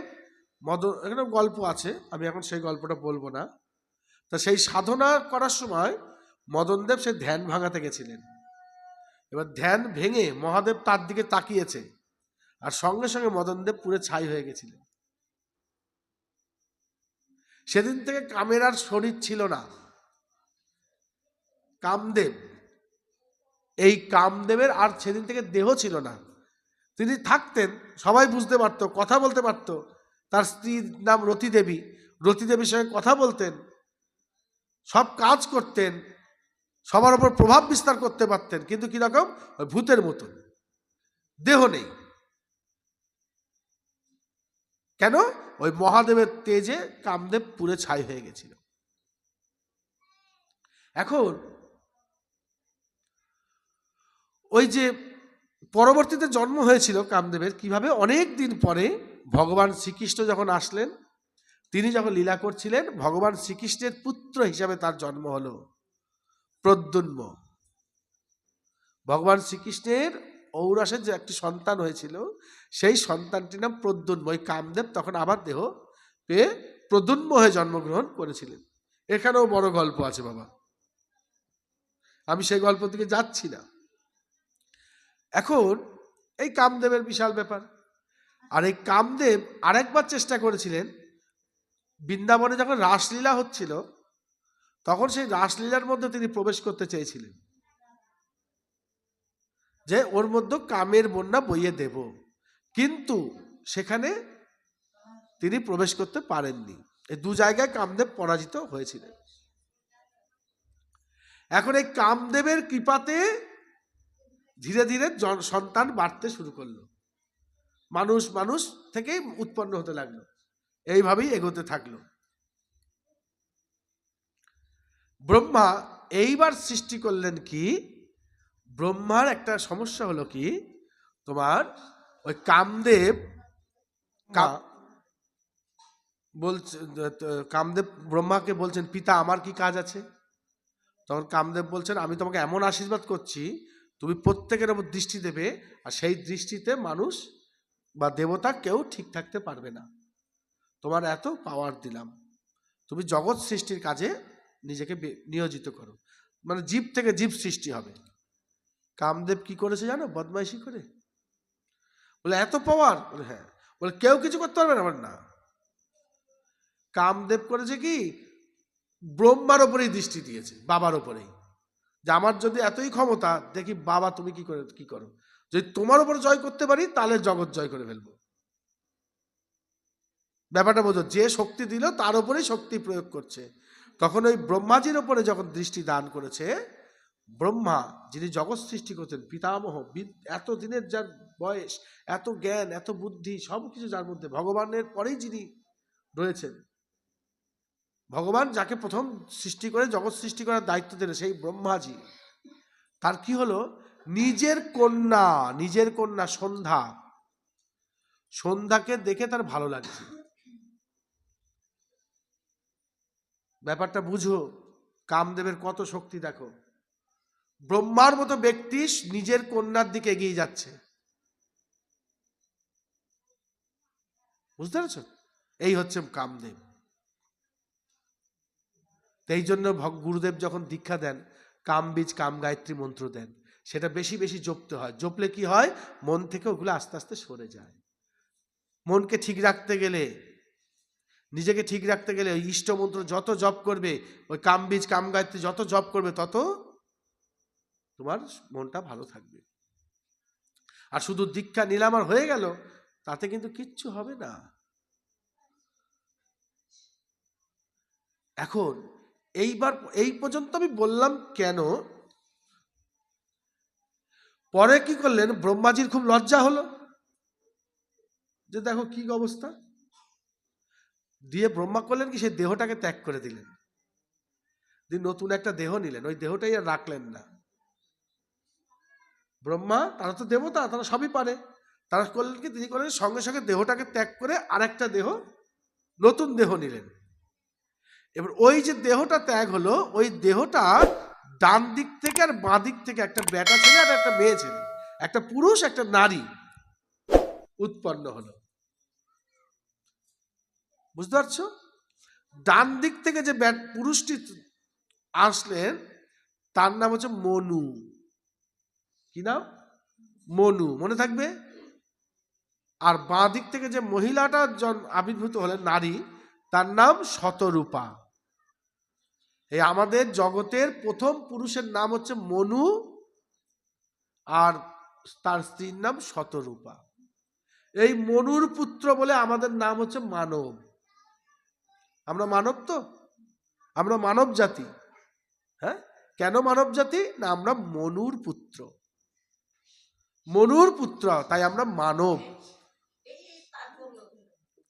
এখানে গল্প আছে, আমি এখন সেই গল্পটা বলবো না। তা সেই সাধনা করার সময় মদনদেব সে ধ্যান ভাঙাতে গেছিলেন। এবার ধ্যান ভেঙে মহাদেব তার দিকে তাকিয়েছে, আর সঙ্গে সঙ্গে মদনদেব পুরো ছাই হয়ে গেছিলেন। সেদিন থেকে কামের আর শরীর ছিল না। কামদেব, এই কামদেবের আর সেদিন থেকে দেহ ছিল না। তিনি থাকতেন, সবাই বুঝতে পারত, কথা বলতে পারত। তার স্ত্রীর নাম রতি দেবী, রতি দেবীর সঙ্গে কথা বলতেন, সব কাজ করতেন, সবার উপর প্রভাব বিস্তার করতে পারতেন, কিন্তু কিরকম, ওই ভূতের মতন, দেহ নেই। কেন? ওই মহাদেবের তেজে কামদেব পুরে ছাই হয়ে গেছিল। এখন ওই যে পরবর্তীতে জন্ম হয়েছিল কামদেবের, কিভাবে, অনেক দিন পরে ভগবান শ্রীকৃষ্ণ যখন আসলেন, তিনি যখন লীলা করছিলেন, ভগবান শ্রীকৃষ্ণের পুত্র হিসাবে তার জন্ম হলো প্রদ্যুম্ন। ভগবান শ্রীকৃষ্ণের ঔরসের যে একটি সন্তান হয়েছিল, সেই সন্তানটির নাম প্রদ্যুম্ন। ওই কামদেব তখন আবার দেহ পেয়ে প্রদ্যুম্ন হয়ে জন্মগ্রহণ করেছিলেন। এখানেও বড় গল্প আছে বাবা, আমি সেই গল্প থেকে যাচ্ছি না। এখন এই কামদেবের বিশাল ব্যাপার। আর এই কামদেব আরেকবার চেষ্টা করেছিলেন, বৃন্দাবনে যখন রাসলীলা হচ্ছিল, তখন সেই রাসলীলার মধ্যে তিনি প্রবেশ করতে চেয়েছিলেন, যে ওর মধ্যে কামের বন্যা বইয়ে দেব, কিন্তু সেখানে তিনি প্রবেশ করতে পারেননি। এই দু জায়গায় কামদেব পরাজিত হয়েছিলেন। এখন এই কামদেবের কৃপাতে ধীরে ধীরে সন্তান বাড়তে শুরু করলো, মানুষ মানুষ থেকেই উৎপন্ন হতে লাগলো, এইভাবেই এগোতে থাকলো। ব্রহ্মা এইবার সৃষ্টি করলেন কি, ব্রহ্মার একটা সমস্যা হলো কি, তোমার ওই কামদেব বলছে, কামদেব ব্রহ্মাকে বলছেন, পিতা আমার কি কাজ আছে? তখন কামদেব বলছেন, আমি তোমাকে এমন আশীর্বাদ করছি, তুমি প্রত্যেকের ওপর দৃষ্টি দেবে, আর সেই দৃষ্টিতে মানুষ বা দেবতা কেউ ঠিক থাকতে পারবে না। তোমার এত পাওয়ার দিলাম, তুমি জগৎ সৃষ্টির কাজে নিজেকে নিয়োজিত করো, মানে জীব থেকে জীব সৃষ্টি হবে। কামদেব কি করেছে জানো? বদমাইশি করে বলে, এত পাওয়ার? বলে হ্যাঁ। বলে কেউ কিছু করতে পারবে না? বলে না। কামদেব করেছে কি, ব্রহ্মার ওপরেই দৃষ্টি দিয়েছে, বাবার ওপরেই, যে আমার যদি এতই ক্ষমতা, দেখি বাবা তুমি কি করো, যদি তোমার উপর জয় করতে পারি তাহলে জগৎ জয় করে ফেলবো। ব্যাপারটা বোঝো, যে শক্তি দিল তার উপরেই শক্তি প্রয়োগ করছে। তখন ওই ব্রহ্মাজির ওপরে যখন দৃষ্টি দান করেছে, ব্রহ্মা যিনি জগৎ সৃষ্টি করছেন, পিতামহ, এত দিনের যার বয়স, এত জ্ঞান, এত বুদ্ধি, সব কিছু যার মধ্যে, ভগবানের পরেই যিনি রয়েছেন, ভগবান যাকে প্রথম সৃষ্টি করে জগৎ সৃষ্টি করার দায়িত্ব দিলেন, সেই ব্রহ্মাজি, তার কি হলো, নিজের কন্যা সন্ধ্যাকে দেখে তার ভালো লাগছে। ব্যাপারটা বুঝো, কামদেবের কত শক্তি দেখো। ব্রহ্মার মতো ব্যক্তি নিজের কন্যার দিকে এগিয়ে যাচ্ছে, বুঝতে পারছো? এই হচ্ছে কামদেব। এই জন্য গুরুদেব যখন দীক্ষা দেন, কামবীজ কাম গায়ত্রী মন্ত্র দেন, সেটা বেশি বেশি জপতে হয়। জপলে কি হয়, মন থেকে ওগুলো আস্তে আস্তে সরে যায়। মনকে ঠিক রাখতে গেলে, নিজেকে ঠিক রাখতে গেলে ওই ইষ্ট মন্ত্র যত জপ করবে, ওই কামবীজ কাম গায়ত্রী যত জপ করবে, তত তোমার মনটা ভালো থাকবে। আর শুধু দীক্ষা নিলাম আর হয়ে গেল, তাতে কিন্তু কিচ্ছু হবে না। এখন এইবার এই পর্যন্ত আমি বললাম কেন, পরে কি করলেন, ব্রহ্মাজির খুব লজ্জা হলো, যে দেখো কি অবস্থা, দিয়ে ব্রহ্মা করলেন কি, সেই দেহটাকে ত্যাগ করে দিলেন, দিয়ে নতুন একটা দেহ নিলেন, ওই দেহটাই আর রাখলেন না। ব্রহ্মা, তারা তো দেবতা, তারা সবই পারে, তারা করলেন কি, তিনি করলেন সঙ্গে সঙ্গে দেহটাকে ত্যাগ করে আরেকটা দেহ, নতুন দেহ নিলেন। এবার ওই যে দেহটা ত্যাগ হলো, ওই দেহটা ডান দিক থেকে আর বাঁ দিক থেকে একটা বেটা ছেলে আর একটা মেয়ে ছেলে, একটা পুরুষ একটা নারী উৎপন্ন হলো। বুঝতে পারছো? ডান দিক থেকে যে পুরুষটি আসলেন তার নাম হচ্ছে মনু। কি নাম? মনু, মনে থাকবে। আর বাঁ দিক থেকে যে মহিলাটা আবির্ভূত হলেন, নারী, তার নাম শতরূপা। এই আমাদের জগতের প্রথম পুরুষের নাম হচ্ছে মনু, আর তার স্ত্রীর নাম শতরূপা। এই মনুর পুত্র বলে আমাদের নাম হচ্ছে মানব। আমরা মানব, তো আমরা মানব জাতি। হ্যাঁ, কেন মানব জাতি? না, আমরা মনুর পুত্র, মনুর পুত্র, তাই আমরা মানব।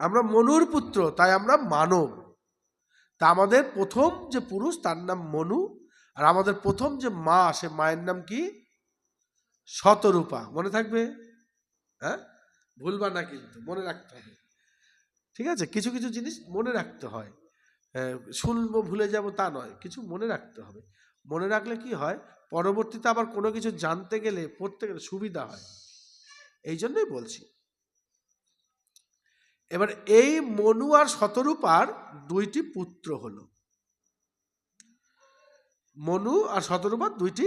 আমরা মনুর পুত্র, তাই আমরা মানব। তা আমাদের প্রথম যে পুরুষ তার নাম মনু, আর আমাদের প্রথম যে মা, সে মায়ের নাম কি? শতরূপা। মনে থাকবে? হ্যাঁ, ভুলবা না কিন্তু, মনে রাখতে হবে। ঠিক আছে, কিছু কিছু জিনিস মনে রাখতে হয়। শুনবো ভুলে যাব তা নয়, কিছু মনে রাখতে হবে। মনে রাখলে কি হয়, পরবর্তীতে আবার কোনো কিছু জানতে গেলে, পড়তে গেলে সুবিধা হয়, এই জন্যই বলছি। এবার এই মনু আর শতরূপার দুইটি পুত্র হলো। মনু আর শতরূপার দুইটি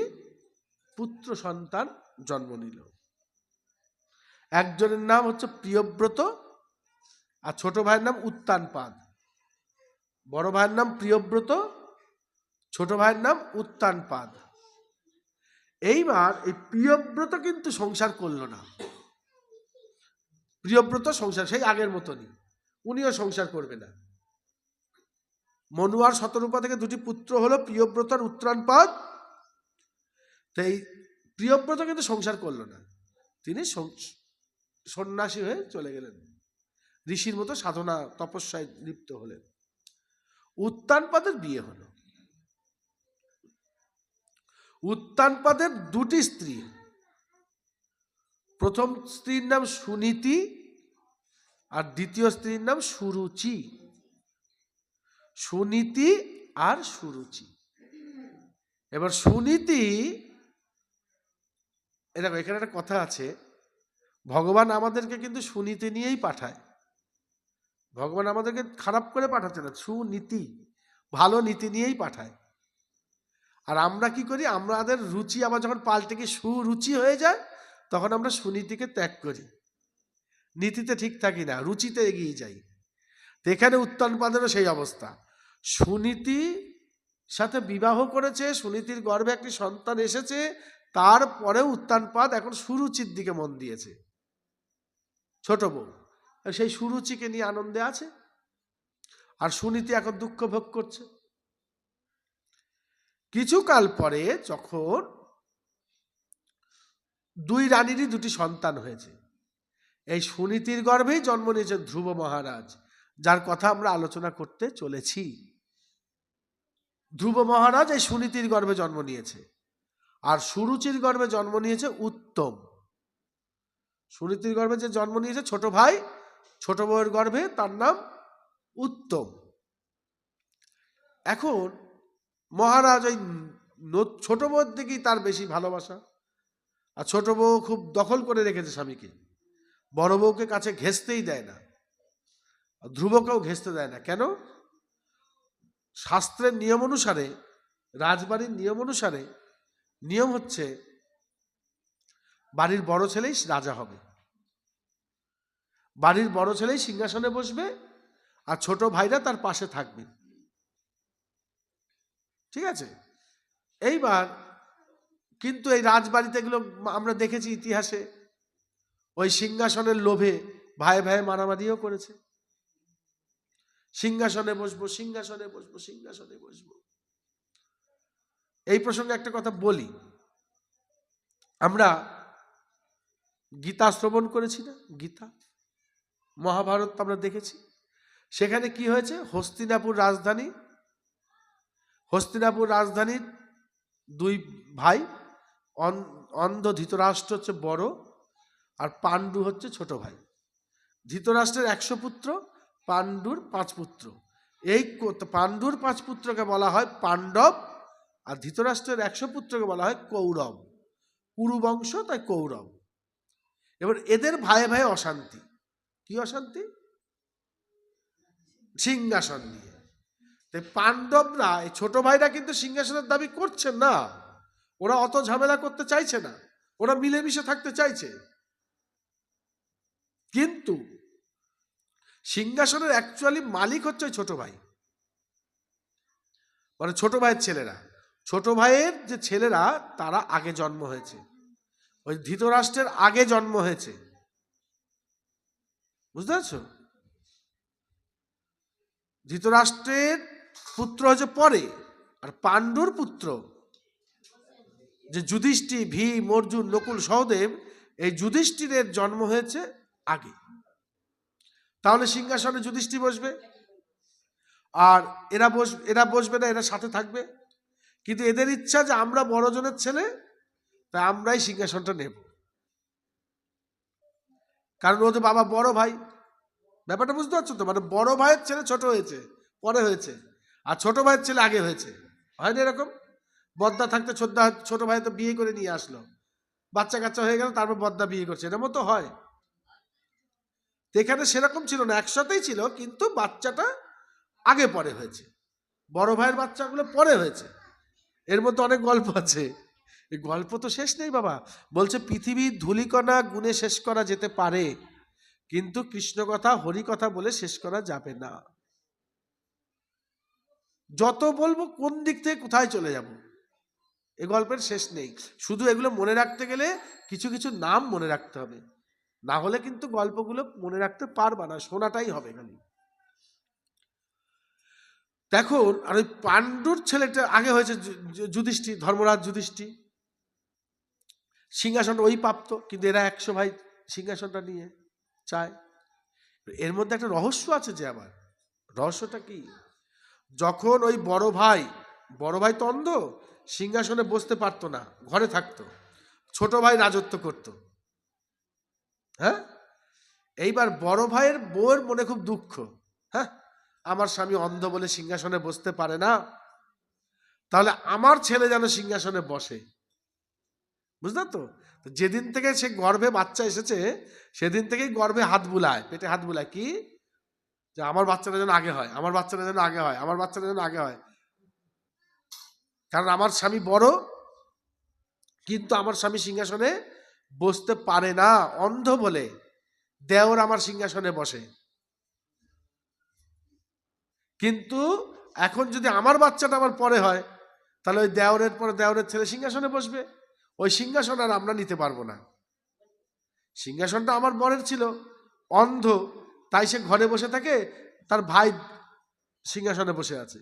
পুত্র সন্তান জন্ম নিল। একজনের নাম হচ্ছে প্রিয়ব্রত, আর ছোট ভাইয়ের নাম উত্তানপাদ। বড় ভাইয়ের নাম প্রিয়ব্রত, ছোট ভাইয়ের নাম উত্তানপাদ। এইবার এই প্রিয়ব্রত কিন্তু সংসার করল না। প্রিয়ব্রত সংসার সেই আগের মতনই, উনিও সংসার করবে না। মনু আর শতরূপা থেকে দুটি পুত্র হলো, প্রিয়ব্রত আর উত্তানপাদ। তো এই প্রিয়ব্রত কিন্তু সংসার করল না, তিনি সন্ন্যাসী হয়ে চলে গেলেন, ঋষির মতো সাধনা তপস্যায় লিপ্ত হলেন। উত্তানপাদের বিয়ে হলো। উত্তানপাদের দুটি স্ত্রী, প্রথম স্ত্রীর নাম সুনীতি আর দ্বিতীয় স্ত্রীর নাম সুরুচি। সুনীতি আর সুরুচি। এবার সুনীতি, এরকম এখানে একটা কথা আছে, ভগবান আমাদেরকে কিন্তু সুনীতি নিয়েই পাঠায়। ভগবান আমাদেরকে খারাপ করে পাঠাচ্ছে না, সুনীতি, ভালো নীতি নিয়েই পাঠায়। আর আমরা কি করি, আমাদের রুচি আবার যখন পাল্টে গিয়ে সুরুচি হয়ে যায়, তখন আমরা সুনীতিকে ত্যাগ করি, নীতিতে ঠিক থাকি না, রুচিতে এগিয়ে যাই। তো এখানে উত্তানপাদেরও সেই অবস্থা। সুনীতি সাথে বিবাহ করেছে, সুনীতির গর্ভে একটি সন্তান এসেছে, তারপরে উত্তানপাদ এখন সুরুচির দিকে মন দিয়েছে, ছোট বউ। সেই সুরুচিকে নিয়ে আনন্দে আছে, আর সুনীতি এখন দুঃখ ভোগ করছে। কিছুকাল পরে যখন দুই রানীরই দুটি সন্তান হয়েছে, এই সুনীতির গর্ভেই জন্ম নিয়েছে ধ্রুব মহারাজ, যার কথা আমরা আলোচনা করতে চলেছি। ধ্রুব মহারাজ এই সুনীতির গর্ভে জন্ম নিয়েছে, আর সুরুচির গর্ভে জন্ম নিয়েছে উত্তম। সুনীতির গর্ভে যে জন্ম নিয়েছে ছোট ভাই, ছোট বউয়ের গর্ভে, তার নাম উত্তম। এখন মহারাজ ওই ছোট বউয়ের দিকেই তার বেশি ভালোবাসা, আর ছোট বউ খুব দখল করে রেখেছে স্বামীকে, বড় বউকে কাছে ঘেঁষতেই দেয় না, ধ্রুবকেও ঘেঁষতে দেয় না। কেন? শাস্ত্রের নিয়ম অনুসারে, রাজবাড়ির নিয়ম অনুসারে, নিয়ম হচ্ছে বাড়ির বড় ছেলেই রাজা হবে, বাড়ির বড় ছেলেই সিংহাসনে বসবে, আর ছোট ভাইরা তার পাশে থাকবে। ঠিক আছে? এইবার কিন্তু এই রাজবাড়িতে এগুলো আমরা দেখেছি ইতিহাসে, ওই সিংহাসনের লোভে ভাই ভাই মারামারিও করেছে। সিংহাসনে বসবো, সিংহাসনে বসবো, সিংহাসনে বসবো। এই প্রসঙ্গে একটা কথা বলি, আমরা গীতা শ্রবণ করেছি না? গীতা, মহাভারত আমরা দেখেছি। সেখানে কি হয়েছে, হস্তিনাপুর রাজধানীর দুই ভাই, অন্ধ ধৃতরাষ্ট্র হচ্ছে বড়, আর পাণ্ডু হচ্ছে ছোট ভাই। ধৃতরাষ্ট্রের 100 পুত্র, পাণ্ডুর 5 পুত্র। এই পাণ্ডুর 5 পুত্রকে বলা হয় পাণ্ডব, আর ধৃতরাষ্ট্রের 100 পুত্রকে বলা হয় কৌরব। কুরু বংশ, তাই কৌরব। এবার এদের ভাইয়ে ভাইয়ে অশান্তি। কি অশান্তি? সিংহাসন নিয়ে। তাই পাণ্ডবরা, এই ছোট ভাইরা কিন্তু সিংহাসনের দাবি করছেন না, ওরা অত ঝামেলা করতে চাইছে না, ওরা মিলেমিশে থাকতে চাইছে। কিন্তু সিংহাসনের অ্যাকচুয়ালি মালিক হচ্ছে ওই ছোট ভাই, মানে ছোট ভাইয়ের ছেলেরা। ছোট ভাইয়ের যে ছেলেরা তারা আগে জন্ম হয়েছে, ওই ধৃতরাষ্ট্রের আগে জন্ম হয়েছে। বুঝতে পারছো? ধৃতরাষ্ট্রের পুত্র হচ্ছে পরে, আর পাণ্ডুর পুত্র যে যুধিষ্ঠির, ভীম, অর্জুন, নকুল, সহদেব, এই যুধিষ্ঠিরের জন্ম হয়েছে আগে। তাহলে সিংহাসনে যুধিষ্ঠির বসবে, আর এরা বসবে না, এরা সাথে থাকবে। কিন্তু এদের ইচ্ছা যে আমরা বড়জনের ছেলে, তাই আমরাই সিংহাসনটা নেব, কারণ ওদের বাবা বড় ভাই। ব্যাপারটা বুঝতে পারছো তো? মানে বড় ভাইয়ের ছেলে ছোট হয়েছে, পরে হয়েছে, আর ছোট ভাইয়ের ছেলে আগে হয়েছে। হয় না এরকম? বদ্দা থাকতে ছোট ভাই তো বিয়ে করে নিয়ে আসলো, বাচ্চা কাচ্চা হয়ে গেল, তারপর বদ্দা বিয়ে করছে, এর মতো হয়। এখানে সেরকম ছিল না, একসাথেই ছিল, কিন্তু বাচ্চাটা আগে পরে হয়েছে, বড় ভাইয়ের বাচ্চাগুলো পরে হয়েছে। এর মধ্যে অনেক গল্প আছে, এই গল্প তো শেষ নেই বাবা। বলছে পৃথিবীর ধূলিকণা গুণে শেষ করা যেতে পারে, কিন্তু কৃষ্ণ কথা, হরি কথা বলে শেষ করা যাবে না। যত বলবো কোন দিক থেকে কোথায় চলে যাব, এই গল্পের শেষ নেই। শুধু এগুলো মনে রাখতে গেলে কিছু কিছু নাম মনে রাখতে হবে, না হলে কিন্তু গল্পগুলো মনে রাখতে পারবা না, শোনাটাই হবে খালি। দেখুন, আর ওই পাণ্ডুর ছেলেটা আগে হয়েছে যুধিষ্ঠির, ধর্মরাজ যুধিষ্ঠির, সিংহাসন ওই প্রাপ্ত, কিন্তু এরা 100 ভাই সিংহাসনটা নিয়ে চায়। এর মধ্যে একটা রহস্য আছে যে, আবার রহস্যটা কি, যখন ওই বড় ভাই তো অন্ধ, সিংহাসনে বসতে পারতো না, ঘরে থাকতো, ছোট ভাই রাজত্ব করত। হ্যাঁ, এইবার বড় ভাইয়ের বউয়ের মনে খুব দুঃখ, হ্যাঁ আমার স্বামী অন্ধ বলে সিংহাসনে বসতে পারে না, তাহলে আমার ছেলে যেন সিংহাসনে বসে। বুঝলে তো? যেদিন থেকে সে গর্ভে বাচ্চা এসেছে, সেদিন থেকেই গর্ভে হাত বুলায়, পেটে হাত বুলায়, কি যে আমার বাচ্চাটা যেন আগে হয়, আমার বাচ্চাটা যেন আগে হয়, আমার বাচ্চাটা যেন আগে হয়। কারণ আমার স্বামী বড়, কিন্তু আমার স্বামী সিংহাসনে বসতে পারে না অন্ধ বলে, দেওর আমার সিংহাসনে বসে। কিন্তু এখন যদি আমার বাচ্চাটা আমার পরে হয়, তাহলে ওই দেওরের পরে দেওরের ছেলে সিংহাসনে বসবে, ওই সিংহাসন আর আমরা নিতে পারবো না। সিংহাসনটা আমার বরের ছিল, অন্ধ, তাই সে ঘরে বসে থাকে, তার ভাই সিংহাসনে বসে আছে।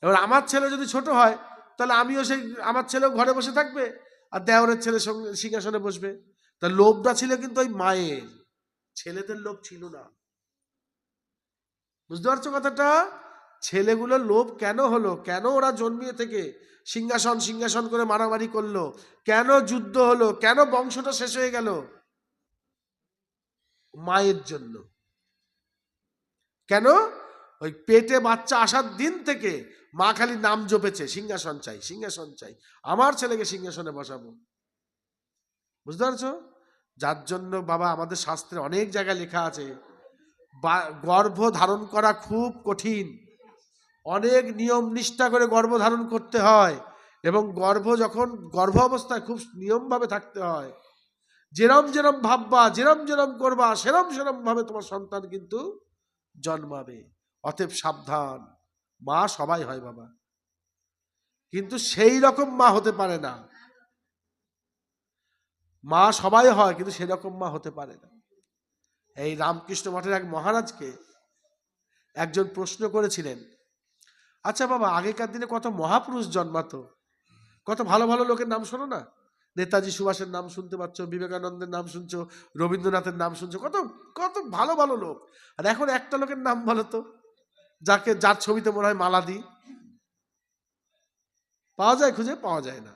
এবার আমার ছেলে যদি ছোট হয়, তাহলে আমিও সেই আমার ছেলেও ঘরে বসে থাকবে, আর দেওরের ছেলে সিংহাসনে বসবে। তা লোভটা ছিল কিন্তু ওই মায়ের, ছেলেদের লোভ ছিল না। বুঝতে পারছো কথাটা? ছেলেগুলোর লোভ কেন হলো, কেন ওরা জন্মিয়ে থেকে সিংহাসন সিংহাসন করে মারামারি করলো, কেন যুদ্ধ হলো, কেন বংশটা শেষ হয়ে গেল? মায়ের জন্য। কেন? ওই পেটে বাচ্চা আসার দিন থেকে মা খালি নাম জপেছে, সিংহাসন চাই, সিংহাসন চাই, আমার ছেলেকে সিংহাসনে বসাবো। বুঝতে পারছো? যার জন্য বাবা আমাদের শাস্ত্রে অনেক জায়গায় লেখা আছে, গর্ভ ধারণ করা খুব কঠিন, অনেক নিয়ম নিষ্ঠা করে গর্ভ ধারণ করতে হয়, এবং গর্ভ অবস্থায় খুব নিয়মভাবে থাকতে হয়। যেরম যেরম ভাববা, যেরম যেরম করবা, সেরম সেরম ভাবে তোমার সন্তান কিন্তু জন্মাবে। অতএব সাবধান। মা সবাই হয় বাবা, কিন্তু সেই রকম মা হতে পারে না। মা সবাই হয়, কিন্তু সেরকম মা হতে পারে না। এই রামকৃষ্ণ মঠের এক মহারাজকে একজন প্রশ্ন করেছিলেন, আচ্ছা বাবা, আগেকার দিনে কত মহাপুরুষ জন্মাতো, কত ভালো ভালো লোকের নাম শোনো না, নেতাজি সুভাষের নাম শুনতে পাচ্ছ, বিবেকানন্দের নাম শুনছো, রবীন্দ্রনাথের নাম শুনছো, কত কত ভালো ভালো লোক। আর এখন একটা লোকের নাম বলো তো, যার ছবিতে মনে হয় মালা দিই, পাওয়া যায়? খুঁজে পাওয়া যায় না।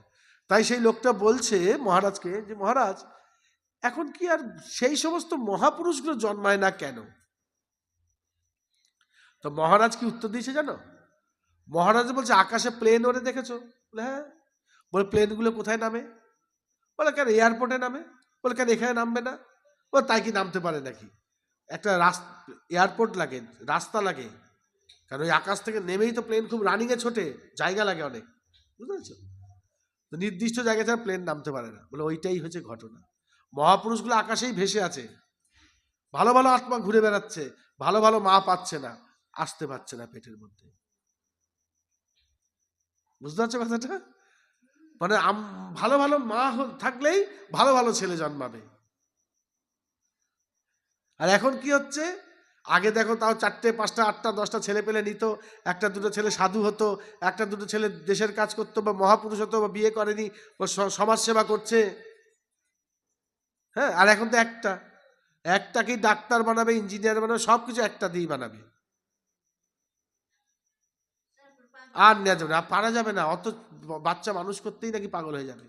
তাই সেই লোকটা বলছে মহারাজকে যে মহারাজ, এখন কি আর সেই সমস্ত মহাপুরুষগুলো জন্মায় না কেন? তো মহারাজ কি উত্তর দিয়েছে জানো? মহারাজ বলছে, আকাশে প্লেন ওড়ে দেখেছো? বলে হ্যাঁ। বলে প্লেনগুলো কোথায় নামে? বলে কেন এয়ারপোর্টে নামে। বলে কেন এখানে নামবে না? বলে তাই কি নামতে পারে নাকি? একটা এয়ারপোর্ট লাগে, রাস্তা লাগে, কারণ ওই আকাশ থেকে নেমেই তো প্লেন খুব রানিংয়ে ছোটে, জায়গা লাগে অনেক, বুঝতে পারছো? তো নির্দিষ্ট জায়গা ছাড়া প্লেন নামতে পারে না। বলে ওইটাই হচ্ছে ঘটনা, মহাপুরুষগুলো আকাশেই ভেসে আছে, ভালো ভালো আত্মা ঘুরে বেড়াচ্ছে, ভালো ভালো মা পাচ্ছে না, আসতে পারছে না পেটের মধ্যে। বুঝতে পারছো কথাটা? মানে ভালো ভালো মা থাকলেই ভালো ভালো ছেলে জন্মাবে। আর এখন কি হচ্ছে, আগে দেখো তাও 4টে 5টা 8টা 10টা ছেলে পেলে নিত, একটা দুটো ছেলে সাধু হতো, একটা দুটো ছেলে দেশের কাজ করতো বা মহাপুরুষ হতো বা বিয়ে করেনি বা সমাজ সেবা করছে। হ্যাঁ, আর এখন তো একটাকেই ডাক্তার বানাবে, ইঞ্জিনিয়ার বানাবে, সবকিছু একটা দিয়েই বানাবে। আর নেওয়া যাবে না, পারা যাবে না, অত বাচ্চা মানুষ করতেই নাকি পাগল হয়ে যাবে।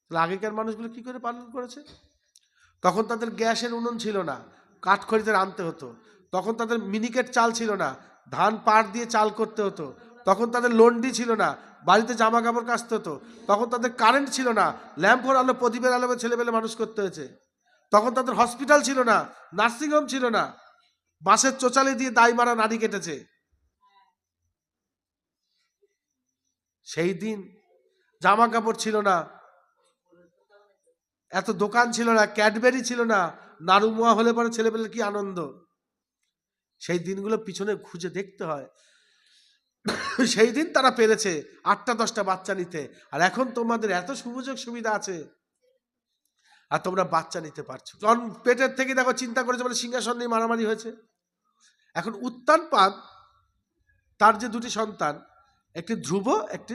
তাহলে আগেকার মানুষগুলো কি করে পালন করেছে? তখন তাদের গ্যাসের উনুন ছিল না, কাঠখড়িতে আনতে হতো। তখন তাদের মিনিকেট চাল ছিল না, ধান পাড় দিয়ে চাল করতে হতো। তখন তাদের লন্ডি ছিল না, বাড়িতে জামা কাপড় কাচতে হতো। তখন তাদের কারেন্ট ছিল না, ল্যাম্পোর আলো প্রদীপের আলোতে ছেলেপেলে মানুষ করতে হয়েছে। তখন তাদের হসপিটাল ছিল না, নার্সিংহোম ছিল না, বাঁশের চোচালি দিয়ে দাই মারা নারী কেটেছে। সেই দিন জামা কাপড় ছিল না, এত দোকান ছিল না, ক্যাডবেরি ছিল না, নাড়ু মোয়া হলে পরে ছেলেপেলের কি আনন্দ। সেই দিনগুলো পিছনে খুঁজে দেখতে হয়। সেই দিন তারা পেরেছে 8টা 10টা বাচ্চা নিতে, আর এখন তোমাদের এত সুযোগ সুবিধা আছে আর তোমরা বাচ্চা নিতে পারছো। পেটের থেকে দেখো চিন্তা করেছে বলে সিংহাসন নিয়ে মারামারি হয়েছে। এখন উত্তানপাদ, তার যে 2টি সন্তান, একটি ধ্রুব, একটি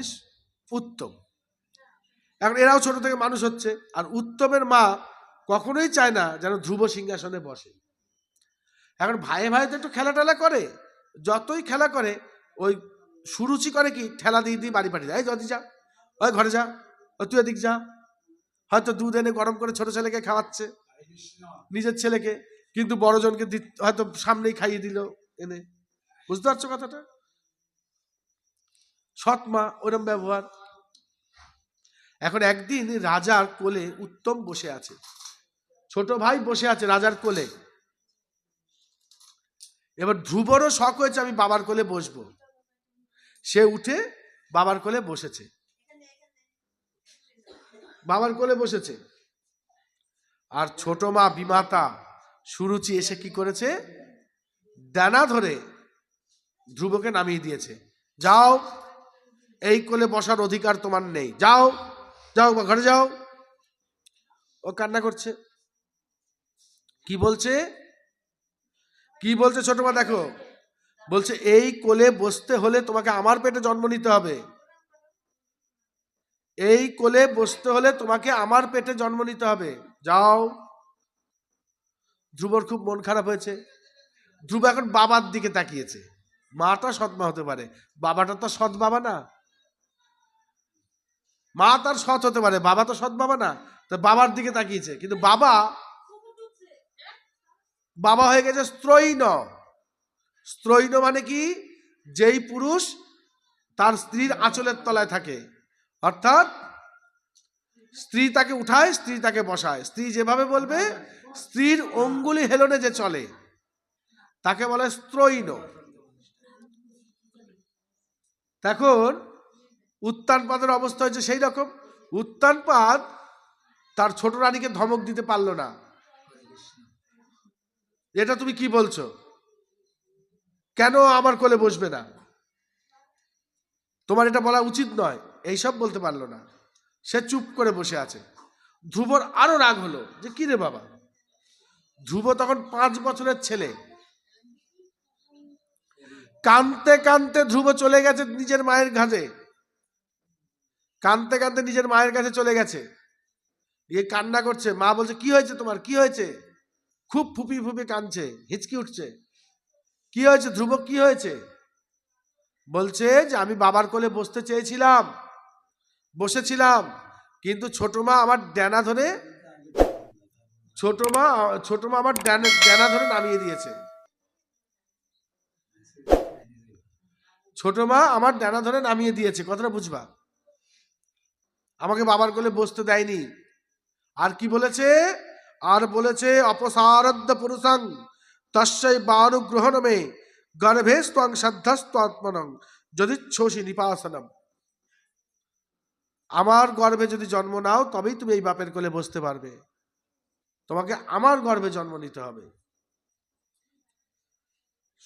উত্তম, এখন এরাও ছোট থেকে মানুষ হচ্ছে। আর উত্তমের মা কখনোই চায় না যেন ধ্রুব সিংহাসনে বসে। এখন ভাইয়ে ভাইতে একটু খেলা টেলা করে, যতই খেলা করে ওই সুরুচি করে কি ঠেলা দিয়ে দিয়ে বাড়ি পাঠিয়ে দেয়, যদি যা ওই ঘরে যা, তুই এদিক যা। হয়তো দুধ এনে গরম করে ছোট ছেলেকে খাওয়াচ্ছে, নিজের ছেলেকে, কিন্তু বড়জনকে হয়তো সামনেই খাইয়ে দিল এনে। বুঝতে পারছো কথাটা? সৎ মা ওরম ব্যবহার। এখন একদিন রাজার কোলে উত্তম বসে আছে, ছোট ভাই বসে আছে রাজার কোলে। এবার ধ্রুবরও শখ হয়েছে আমি বাবার কোলে বসবো, সে উঠে বাবার কোলে বসেছে, বাবার কোলে বসেছে। আর ছোট মা বিমাতা সুরুচি এসে কি করেছে, ডানা ধরে ধ্রুবকে নামিয়ে দিয়েছে। যাও, এই কোলে বসার অধিকার তোমার নেই, যাও যাও ঘরে যাও। ও কান্না করছে। কি বলছে, কি বলছে ছোট মা দেখো, বলছে এই কোলে বসতে হলে তোমাকে আমার পেটে জন্ম নিতে হবে, এই কোলে বসতে হলে তোমাকে আমার পেটে জন্ম নিতে হবে, যাও। ধ্রুবর খুব মন খারাপ হয়েছে। ধ্রুব এখন বাবার দিকে তাকিয়েছে। মাটা সৎ মা হতে পারে, বাবাটা তো সৎ বাবা না। মা তার সৎ হতে পারে, বাবা তো সৎ বাবা না। তো বাবার দিকে তাকিয়েছে, কিন্তু বাবা বাবা হয়ে গেছে স্ত্রৈণ। স্ত্রৈণ মানে কি, যেই পুরুষ তার স্ত্রীর আঁচলের তলায় থাকে, অর্থাৎ স্ত্রী তাকে উঠায়, স্ত্রী তাকে বসায়, স্ত্রী যেভাবে বলবে, স্ত্রীর অঙ্গুলি হেলনে যে চলে তাকে বলে স্ত্রৈণ। তখন উত্তানপাদের অবস্থা হয়েছে সেই রকম। উত্তানপাদ তার ছোট রানীকে ধমক দিতে পারলো না, এটা তুমি কি বলছো, কেন আমার কোলে বসবে না, তোমার এটা বলা উচিত নয়, এইসব বলতে পারলো না। সে চুপ করে বসে আছে। ধ্রুবর আরো রাগ হলো যে কি রে বাবা। ধ্রুব তখন 5 বছরের ছেলে। কানতে কানতে ধ্রুব চলে গেছে নিজের মায়ের কাছে, কানতে কানতে নিজের মায়ের কাছে চলে গেছে। গিয়ে কান্না করছে। মা বলছে, কি হয়েছে তোমার, কি হয়েছে? খুব ফুপি ফুপি কাঁদছে, হিচকি উঠছে। কি হয়েছে ধ্রুব, কি হয়েছে? বলছে যে আমি বাবার কোলে বসতে চেয়েছিলাম, বসেছিলাম, কিন্তু ছোট মা আমার ডানা ধরে আমার ডানা ধরে নামিয়ে দিয়েছে। ছোট মা আমার ডানা ধরে নামিয়ে দিয়েছে, কথাটা বুঝবা। আমাকে বাবার কোলে বসতে দেয়নি। আর কি বলেছে? আর বলেছে অপসারদ্য পুরুষাং তস্যৈ বানুগ্রহণমে গর্ভে স্ত্বং শ্রদ্ধাস্ত্বাত্মনং যদিচ্ছসি নিপাসনম। আমার গর্ভে যদি জন্ম নাও তবেই তুমি এই বাপের কোলে বসতে পারবে, তোমাকে আমার গর্ভে জন্ম নিতে হবে।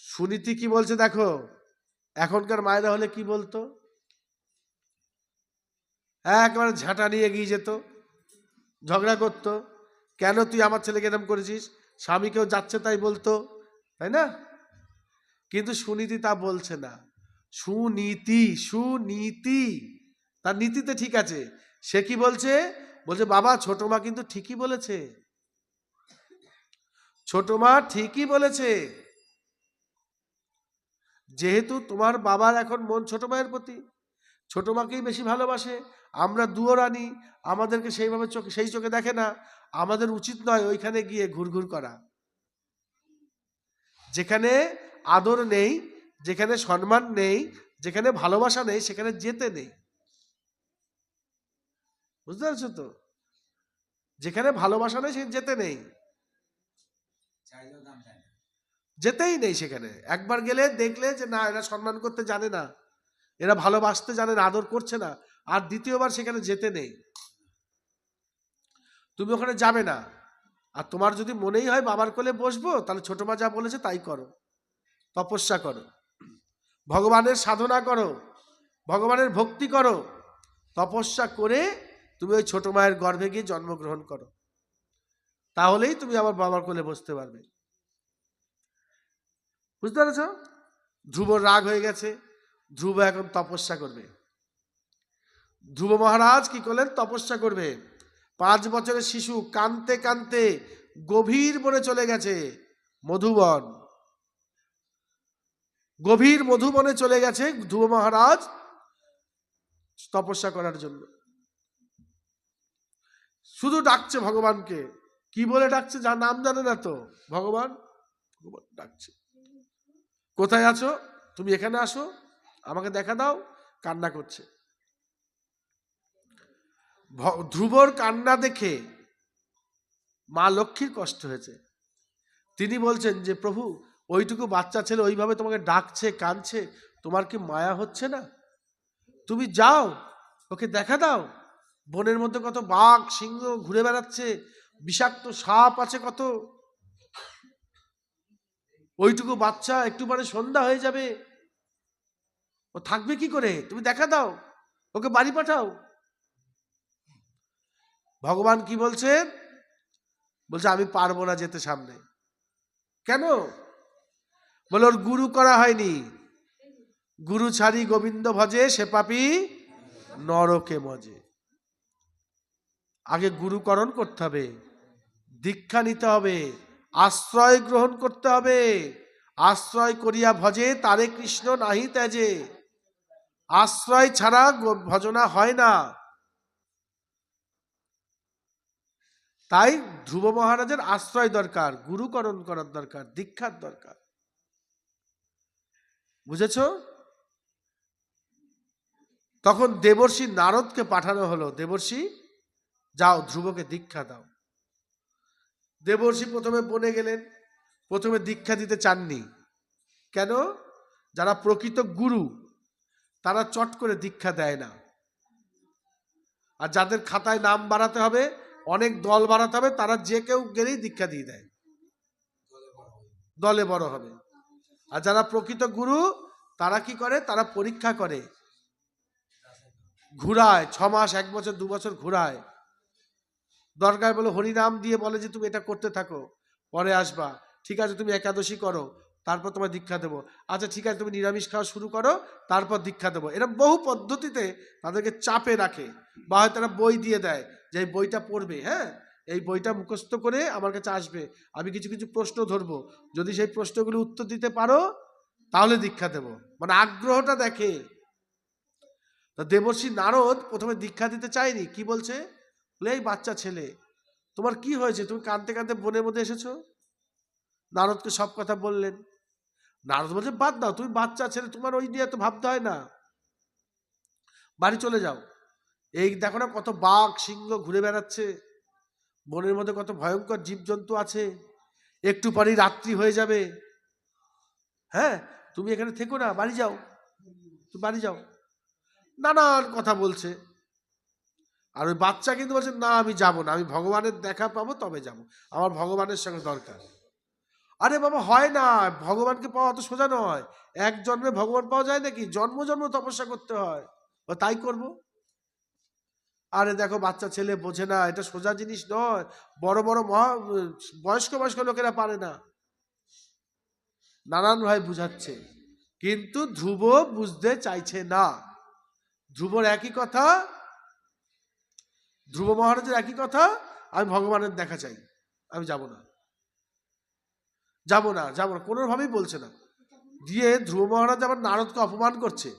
সুনীতি কি বলছে দেখো, এখনকার মায়েরা হলে কি বলতো? একেবারে ঝাঁটা নিয়ে এগিয়ে যেত, ঝগড়া করতো, কেন তুই আমার ছেলেকে এরকম করেছিস, স্বামীকেও যাচ্ছে তাই বলতো, তাই না? কিন্তু সুনীতি তা বলছে না। সুনীতি, সুনীতি, তার নীতিতে ঠিক আছে। সে কি বলছে? বলছে বাবা ছোট মা কিন্তু ঠিকই বলেছে, ছোট মা ঠিকই বলেছে। যেহেতু তোমার বাবার এখন মন ছোট মায়ের প্রতি, ছোট মাকেই বেশি ভালোবাসে, আমরা দুয়ো রানী, আমাদেরকে সেইভাবে সেই চোখে দেখে না। আমাদের উচিত নয় ওইখানে গিয়ে ঘুরঘুর করা। যেখানে আদর নেই, যেখানে সম্মান নেই, যেখানে ভালোবাসা নেই, সেখানে যেতে নেই। বুঝতে পারছো তো? যেখানে ভালোবাসা নেই সেখানে যেতে নেই, যেতেই নেই সেখানে। একবার গেলে দেখলে যে না এরা সম্মান করতে জানে না, এরা ভালোবাসতে জানে না, আদর করছে না, আর দ্বিতীয়বার সেখানে যেতে নেই। তুমি ওখানে যাবে না। আর তোমার যদি মনেই হয় বাবার কোলে বসবো, তাহলে ছোট মা যা বলেছে তাই করো, তপস্যা করো, ভগবানের সাধনা করো, ভগবানের ভক্তি করো, তপস্যা করে তুমি ওই ছোট মায়ের গর্ভে গিয়ে জন্মগ্রহণ করো, তাহলেই তুমি আবার বাবার কোলে বসতে পারবে। বুঝতে পেরেছ? ধ্রুবর রাগ হয়ে গেছে, ধ্রুব এখন তপস্যা করবে। ধ্রুব মহারাজ কি করলেন? তপস্যা করবে। 5 বছরের শিশু কানতে কানতে গভীর বনে চলে গেছে, মধুবন, গভীর মধুবনে চলে গেছে ধ্রুব মহারাজ তপস্যা করার জন্য। শুধু ডাকছে ভগবানকে। কি বলে ডাকছে? যার নাম জানে না তো, ভগবান ডাকছে, কোথায় আছো তুমি, এখানে আসো, আমাকে দেখা দাও। কান্না করছে। ধ্রুবর কান্না দেখে মা লক্ষ্মীর কষ্ট হয়েছে। তিনি বলছেন যে প্রভু, ওইটুকু বাচ্চা ছেলে ওইভাবে তোমাকে ডাকছে, কাঁদছে, তোমার কি মায়া হচ্ছে না? তুমি যাও, ওকে দেখা দাও। বনের মধ্যে কত বাঘ সিংহ ঘুরে বেড়াচ্ছে, বিষাক্ত সাপ আছে কত, ওইটুকু বাচ্চা একটু পরে সন্ধ্যা হয়ে যাবে, ও থাকবে কি করে? তুমি দেখা দাও, ওকে বাড়ি পাঠাও। ভগবান কি বলছেন? বলছে আমি পারবো না যেতে সামনে। কেন? বলে ওর গুরু করা হয়নি। গুরু ছাড়ি গোবিন্দ ভজে, সে পাপী নরকে মজে। আগে গুরুকরণ করতে হবে, দীক্ষা নিতে হবে, আশ্রয় গ্রহণ করতে হবে। আশ্রয় করিয়া ভজে তারে কৃষ্ণ নাহি ত্যাজে। আশ্রয় ছাড়া ভজনা হয় না। তাই ধ্রুব মহারাজের আশ্রয় দরকার, গুরুকরণ করার দরকার, দীক্ষার দরকার। বুঝেছ? তখন দেবর্ষি নারদকে পাঠানো হলো, দেবর্ষি যাও ধ্রুবকে দীক্ষা দাও। দেবর্ষি প্রথমে বনে গেলেন, প্রথমে দীক্ষা দিতে চাননি। কেন? যারা প্রকৃত গুরু তারা চট করে দীক্ষা দেয় না। আর যাদের খাতায় নাম বাড়াতে হবে, অনেক দল বাড়াতে হবে, তারা যে কেউ গেলেই দীক্ষা দিয়ে দেয়, দলে বড় হবে। আর যারা প্রকৃত গুরু তারা কি করে? তারা পরীক্ষা করে, ঘুরায়, 6 মাস 1 বছর 2 বছর ঘুরায়। দরকার বলে হরিনাম দিয়ে বলে যে তুমি এটা করতে থাকো, পরে আসবা, ঠিক আছে তুমি একাদশী করো, তারপর তোমার দীক্ষা দেবো। আচ্ছা ঠিক আছে তুমি নিরামিষ খাওয়া শুরু করো, তারপর দীক্ষা দেবো। এরা বহু পদ্ধতিতে তাদেরকে চাপে রাখে, বা হয়তো তারা বই দিয়ে দেয় যে এই বইটা পড়বে, হ্যাঁ, এই বইটা মুখস্থ করে আমার কাছে আসবে, আমি কিছু কিছু প্রশ্ন ধরবো, যদি সেই প্রশ্নগুলো উত্তর দিতে পারো তাহলে দীক্ষা দেব। মানে আগ্রহটা দেখে। তা দেবর্ষি নারদ প্রথমে দীক্ষা দিতে চায়নি, কি বলছে, বলে এই বাচ্চা ছেলে, তোমার কি হয়েছে, তুমি কাঁদতে কাঁদতে বনের মধ্যে এসেছো। নারদকে সব কথা বললেন। নারদ বলছে বাদ দাও, তুমি বাচ্চা ছেলে, তোমার ওই নিয়ে তো ভাবতে হয় না, বাড়ি চলে যাও। এই দেখো না কত বাঘ সিংহ ঘুরে বেড়াচ্ছে, বনের মধ্যে কত ভয়ঙ্কর জীবজন্তু আছে, একটু পরেই রাত্রি হয়ে যাবে, হ্যাঁ, তুমি এখানে থেকো না, বাড়ি যাও, তুমি বাড়ি যাও। নানান কথা বলছে। আর ওই বাচ্চা কিন্তু বলছে না আমি যাব না, আমি ভগবানের দেখা পাবো তবে যাব, আমার ভগবানের সঙ্গে দরকার। আরে বাবা হয় না, ভগবানকে পাওয়া অত সোজা নয়, এক জন্মে ভগবান পাওয়া যায় নাকি, জন্ম জন্ম তপস্যা করতে হয়। তাই করব। আরে দেখো বাচ্চা ছেলে বোঝে না, এটা সোজা জিনিস নয়, বড় বড় বয়স্ক বয়স্ক লোকেরা পারে না। নানান ভাই বুঝাচ্ছে, কিন্তু ধ্রুব বুঝতে চাইছে না। ধ্রুবর একই কথা, ধ্রুব মহারাজের একই কথা, আমি ভগবানের দেখা চাই, আমি যাব না, যাব না, যাব না, কোনোভাবেই বলছে না। দিয়ে ধ্রুব মহারাজ আবার নারদকে অপমান করছে,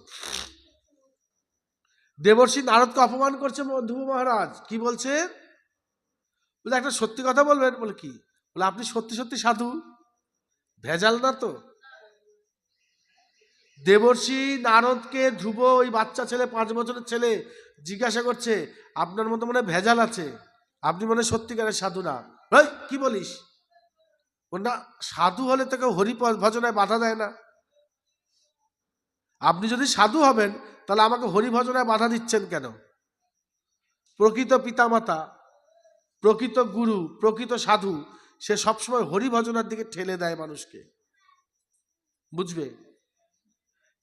দেবর্ষি নারদকে অপমান করছে ধ্রুব মহারাজ। কি বলছে, বলে একটা সত্যি কথা বলবেন। বলে কি, বলে আপনি সত্যি সত্যি সাধু, ভেজাল না তো। দেবর্ষি নারদকে ধ্রুব, ওই বাচ্চা ছেলে, 5 বছরের ছেলে, জিজ্ঞাসা করছে আপনার মতো মনে ভেজাল আছে, আপনি মনে সত্যিকারের সাধু না। কি বলিস, না সাধু হলে তোকে হরি ভজনায় বাধা দেয় না, আপনি যদি সাধু হবেন তাহলে আমাকে হরি ভজনায় বাধা দিচ্ছেন কেন। প্রকৃত পিতামাতা, প্রকৃত গুরু, প্রকৃত সাধু, সে সবসময় হরি ভজনার দিকে ঠেলে দেয় মানুষকে, বুঝবে।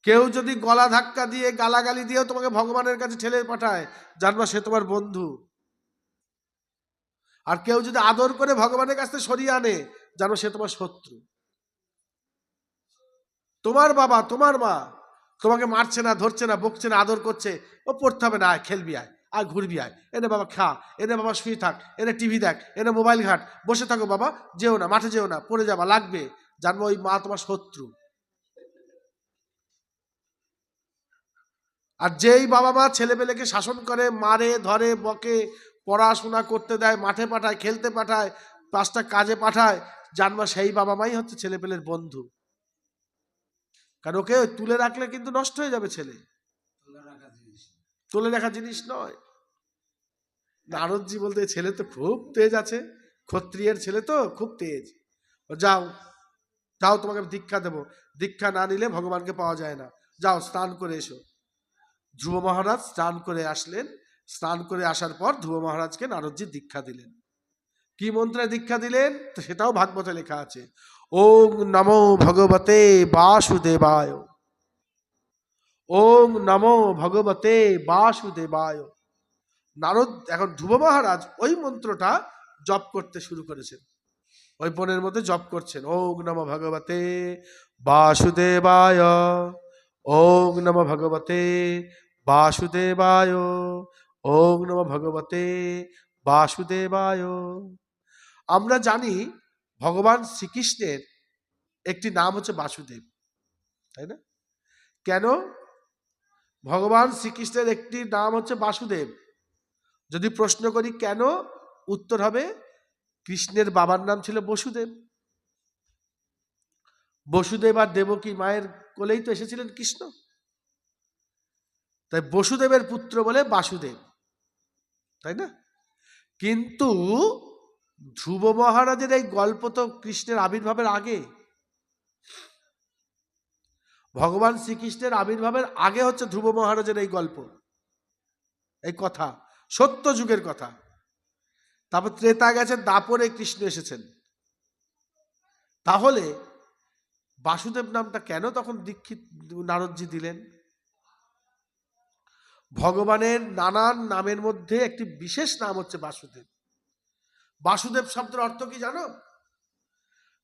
কেউ যদি গলা ধাক্কা দিয়ে গালাগালি দিয়েও তোমাকে ভগবানের কাছে ঠেলে পাঠায়, জানবা সে তোমার বন্ধু। আর কেউ যদি আদর করে ভগবানের কাছ থেকে সরিয়ে আনে, জানো সে তোমার শত্রু। তোমার বাবা তোমার মা তোমাকে মারছে না, ধরছে না, বকছে না, আদর করছে, ও পড়তে হবে না, আয় খেলবি, আয় আর ঘুরবি, আয় এনে বাবা খা, এনে বাবা শুয়ে থাক, এনে টিভি দেখ, এনে মোবাইল ঘাট, বসে থাকো বাবা, যেও না, মাঠে যেও না, পড়ে যাবা, লাগবে, জানবো ওই মা তোমার শত্রু। আর যেই বাবা মা ছেলেপেলেকে শাসন করে, মারে, ধরে, বকে, পড়াশোনা করতে দেয়, মাঠে পাঠায়, খেলতে পাঠায়, 5টা কাজে পাঠায়, জানবা সেই বাবা মাই হচ্ছে ছেলেপেলের বন্ধু। কারণ ওকে তুলে রাখলে কিন্তু নষ্ট হয়ে যাবে ছেলে, তুলে রাখা জিনিস নয়। নারদজি বলতে ছেলে তো খুব তেজ আছে, ক্ষত্রিয়ের ছেলে তো খুব তেজ, যাও যাও তোমাকে দীক্ষা দেবো, দীক্ষা না নিলে ভগবানকে পাওয়া যায় না, যাও স্নান করে এসো। ধ্রুব মহারাজ স্নান করে আসলেন, স্নান করে আসার পর ধ্রুব মহারাজকে নারদজি দীক্ষা দিলেন। কি মন্ত্রে দীক্ষা দিলেন সেটাও ভাগবতে লেখা আছে, ওং নমো ভগবতে বাসুদেবায়, ওং নমো ভগবতে বাসুদেবায়। নারদ এখন ধ্রুব মহারাজ ওই মন্ত্রটা জপ করতে শুরু করেছেন, ওই বনের মধ্যে জপ করছেন, ওং নমো ভগবতে বাসুদেবায়, ওং নমো ভগবতে বাসুদেবায়, ওং নমো ভগবতে বাসুদেবায়। আমরা জানি ভগবান শ্রীকৃষ্ণের একটি নাম হচ্ছে বাসুদেব, তাই না? কেন ভগবান শ্রীকৃষ্ণের একটি নাম হচ্ছে বাসুদেব? যদি প্রশ্ন করি কেন, উত্তর হবে কৃষ্ণের বাবার নাম ছিল বসুদেব, বসুদেব আর দেবকী মায়ের কোলেই তো এসেছিলেন কৃষ্ণ, তাই বসুদেবের পুত্র বলে বাসুদেব, তাই না? কিন্তু ধ্রুব মহারাজের এই গল্প তো কৃষ্ণের আবির্ভাবের আগে, ভগবান শ্রীকৃষ্ণের আবির্ভাবের আগে হচ্ছে ধ্রুব মহারাজের এই গল্প, এই কথা সত্য যুগের কথা। তারপর ত্রেতা গেছে, দাপরে কৃষ্ণ এসেছেন। তাহলে বাসুদেব নামটা কেন তখন দীক্ষিত নারদজি দিলেন? ভগবানের নানান নামের মধ্যে একটি বিশেষ নাম হচ্ছে বাসুদেব। বাসুদেব শব্দের অর্থ কি জানো?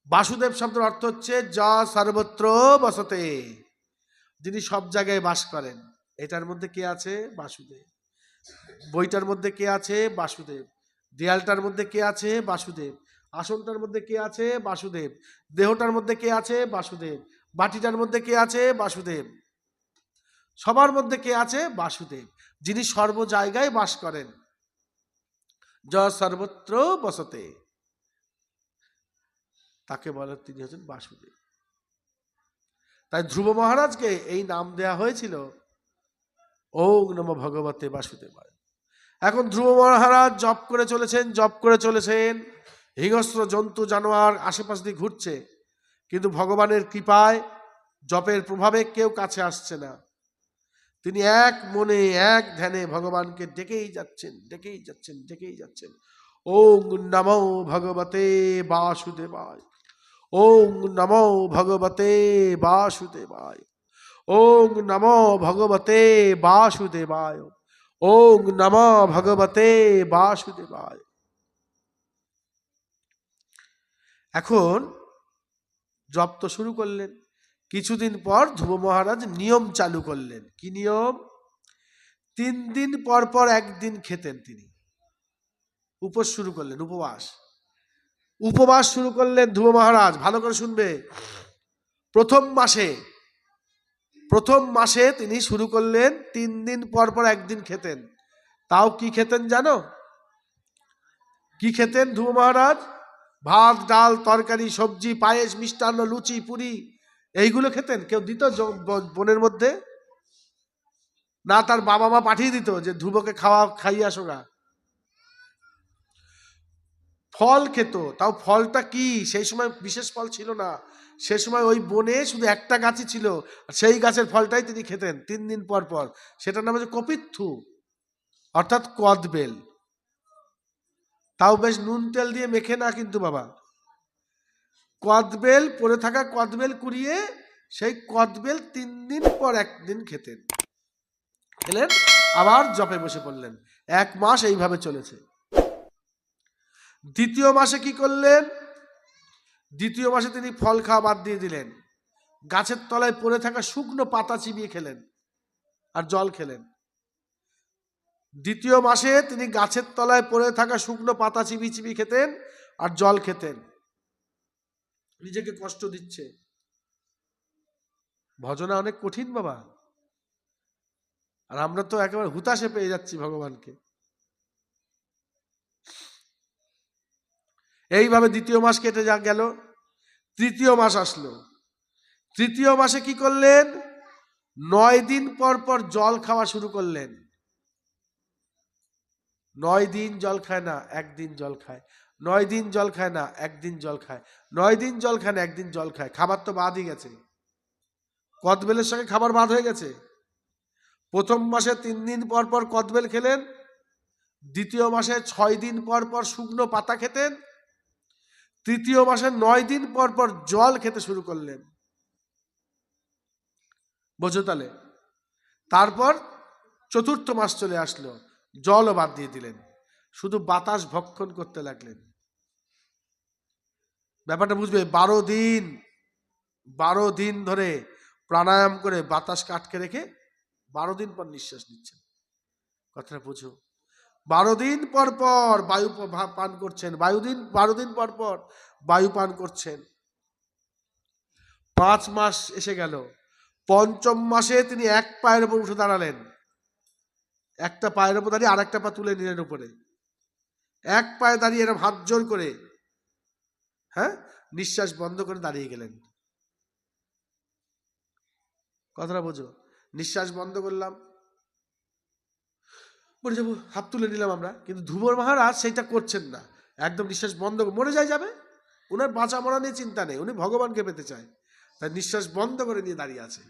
বাসুদেব শব্দের অর্থ হচ্ছে যা সর্বত্র বসতে, যিনি সব জায়গায় বাস করেন। এটার মধ্যে কে আছে? বাসুদেব। বইটার মধ্যে কে আছে? বাসুদেব। দেয়ালটার মধ্যে কে আছে? বাসুদেব। আসনটার মধ্যে কে আছে? বাসুদেব। দেহটার মধ্যে কে আছে? বাসুদেব। বাটিটার মধ্যে কে আছে? বাসুদেব। সবার মধ্যে কে আছে? বাসুদেব, যিনি সর্ব জায়গায় বাস করেন। য সর্বত্র বসতে, তাকে বলে তিনি হচ্ছেন বাসুদেব। তাই ধ্রুব মহারাজকে এই নাম দেয়া হয়েছিল, ওং নমঃ ভগবতে বাসুদেবায়। এখন ধ্রুব মহারাজ জপ করে চলেছেন, হিংস্র জন্তু জানোয়ার আশেপাশ দিয়ে ঘুরছে, কিন্তু ভগবানের কৃপায়, জপের প্রভাবে কেউ কাছে আসছে না। তিনি এক মনে এক ধ্যানে ভগবানকে ডেকেই যাচ্ছেন। ওং নমো ভগবতে বাসুদেবায়, ওং নমো ভগবতে বাসুদেবায়, ওং নমো ভগবতে বাসুদেবায়, ওং নমো ভগবতে বাসুদেবায়। এখন জপ তো শুরু করলেন। কিছুদিন পর ধ্রুব মহারাজ নিয়ম চালু করলেন। কি নিয়ম? 3 দিন পর পর একদিন খেতেন তিনি। উপোস শুরু করলেন, উপবাস শুরু করলেন ধ্রুব মহারাজ। ভালো করে শুনবে। প্রথম মাসে তিনি শুরু করলেন 3 দিন পর পর একদিন খেতেন। তাও কি খেতেন জানো? কি খেতেন ধ্রুব মহারাজ? ভাত, ডাল, তরকারি, সবজি, পায়েস, মিষ্টান্ন, লুচি, পুরি, এইগুলো খেতেন। কেউ দিত বনের মধ্যে? না, তার বাবা মা পাঠিয়ে দিত যে ধ্রুবকে খাইয়ে আসো গা। ফল খেত। তাও ফলটা কি? সেই সময় বিশেষ ফল ছিল না। সে সময় ওই বনে শুধু একটা গাছই ছিল, সেই গাছের ফলটাই তিনি খেতেন 3 দিন পর পর। সেটার নাম হচ্ছে কপিত্থু, অর্থাৎ কদবেল। তাও বেশ নুন তেল দিয়ে মেখে না কিন্তু বাবা, কদবেল, পড়ে থাকা কদবেল কুড়িয়ে সেই কদবেল 3 দিন পর একদিন খেতেন। খেলেন, আবার জপে বসে পড়লেন। 1 মাস এইভাবে চলেছে। দ্বিতীয় মাসে কি করলেন? দ্বিতীয় মাসে তিনি ফল খাওয়া বাদ দিয়ে দিলেন। গাছের তলায় পড়ে থাকা শুকনো পাতা চিবিয়ে খেলেন আর জল খেলেন। দ্বিতীয় মাসে তিনি গাছের তলায় পড়ে থাকা শুকনো পাতা চিবিয়ে খেতেন আর জল খেতেন। নিজেকে কষ্ট দিচ্ছে। ভজনা অনেক কঠিন বাবা, আর আমরা তো একেবারে হুতাশে পেয়ে যাচ্ছি ভগবানকে। এইভাবে দ্বিতীয় মাস কেটে গেল। তৃতীয় মাস আসলো। তৃতীয় মাসে কি করলেন? 9 দিন পর পর জল খাওয়া শুরু করলেন। 9 দিন জল খায় না, একদিন জল খায়। 9 দিন জল খায় না, একদিন জল খায়। 9 দিন জল খায় না, একদিন জল খায়। খাবার তো বাদই গেছে, কদবেলের সঙ্গে খাবার বাদ হয়ে গেছে। প্রথম মাসে 3 দিন পর পর কদবেল খেলেন। দ্বিতীয় মাসে 6 দিন পর পর শুকনো পাতা খেতেন। তৃতীয় মাসে 9 দিন পর পর জল খেতে শুরু করলেন। বোঝো তাহলে? তারপর চতুর্থ মাস চলে আসলো, জলও বাদ দিয়ে দিলেন, শুধু বাতাস ভক্ষণ করতে লাগলেন। ব্যাপারটা বুঝবে। 12 দিন ধরে প্রাণায়াম করে বাতাস আটকে রেখে 12 দিন পর নিঃশ্বাস নিচ্ছেন। কথাটা বুঝো। 12 দিন পর পর বায়ু পান করছেন, 12 দিন পর পর বায়ু পান করছেন। 5 মাস এসে গেল। পঞ্চম মাসে তিনি এক পায়ের উপর উঠে দাঁড়ালেন। একটা পায়ের উপর দাঁড়িয়ে আর একটা পা তুলে নিলেন উপরে। এক পায়ে দাঁড়িয়ে এরকম হাত জোর করে, হ্যাঁ, নিঃশ্বাস বন্ধ করে দাঁড়িয়ে গেলেন। কথাটা বোঝো। নিঃশ্বাস বন্ধ করলাম, মরে যাবো, হাত তুলে নিলাম আমরা। কিন্তু ধ্রুব মহারাজ সেইটা করছেন না। একদম নিঃশ্বাস বন্ধ, মরে যাবে। উনার বাঁচা মরা নিয়ে চিন্তা নেই, উনি ভগবানকে পেতে চায়। তাই নিঃশ্বাস বন্ধ করে নিয়ে দাঁড়িয়ে আছে।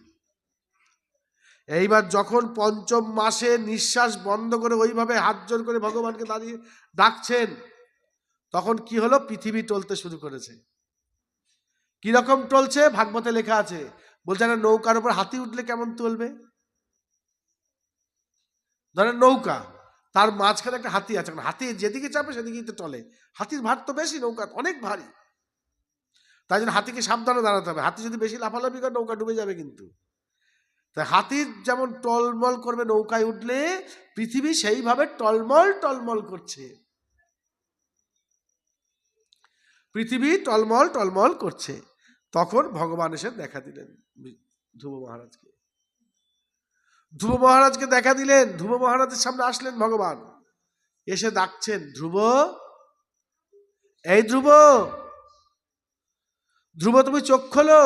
এইবার যখন পঞ্চম মাসে নিঃশ্বাস বন্ধ করে ওইভাবে হাত জোর করে ভগবানকে দাঁড়িয়ে ডাকছেন, তখন কি হলো? পৃথিবী টলতে শুরু করেছে। কিরকম টলছে? ভাগবতে লেখা আছে। বলছে না, নৌকার উপর হাতি উঠলে কেমন চলবে? ধরেন নৌকা, তার মাঝখানে একটা হাতি আছে, হাতি যেদিকে চাপে সেদিকেই তো টলে। হাতির ভার তো বেশি, নৌকা অনেক ভারী। তাই জন্য হাতিকে সাবধানে দাঁড়াতে হবে। হাতি যদি বেশি লাফালাফি করে নৌকা ডুবে যাবে কিন্তু। তা হাতির যেমন টলমল করবে নৌকায় উঠলে, পৃথিবী সেইভাবে টলমল টলমল করছে। পৃথিবী টলমল টলমল করছে। তখন ভগবান এসে দেখা দিলেন ধ্রুব মহারাজকে। ধ্রুব মহারাজকে দেখা দিলেন, ধ্রুব মহারাজের সামনে আসলেন ভগবান, এসে ডাকছেন, ধ্রুব, এই ধ্রুব, ধ্রুব তুমি চোখ খোলো।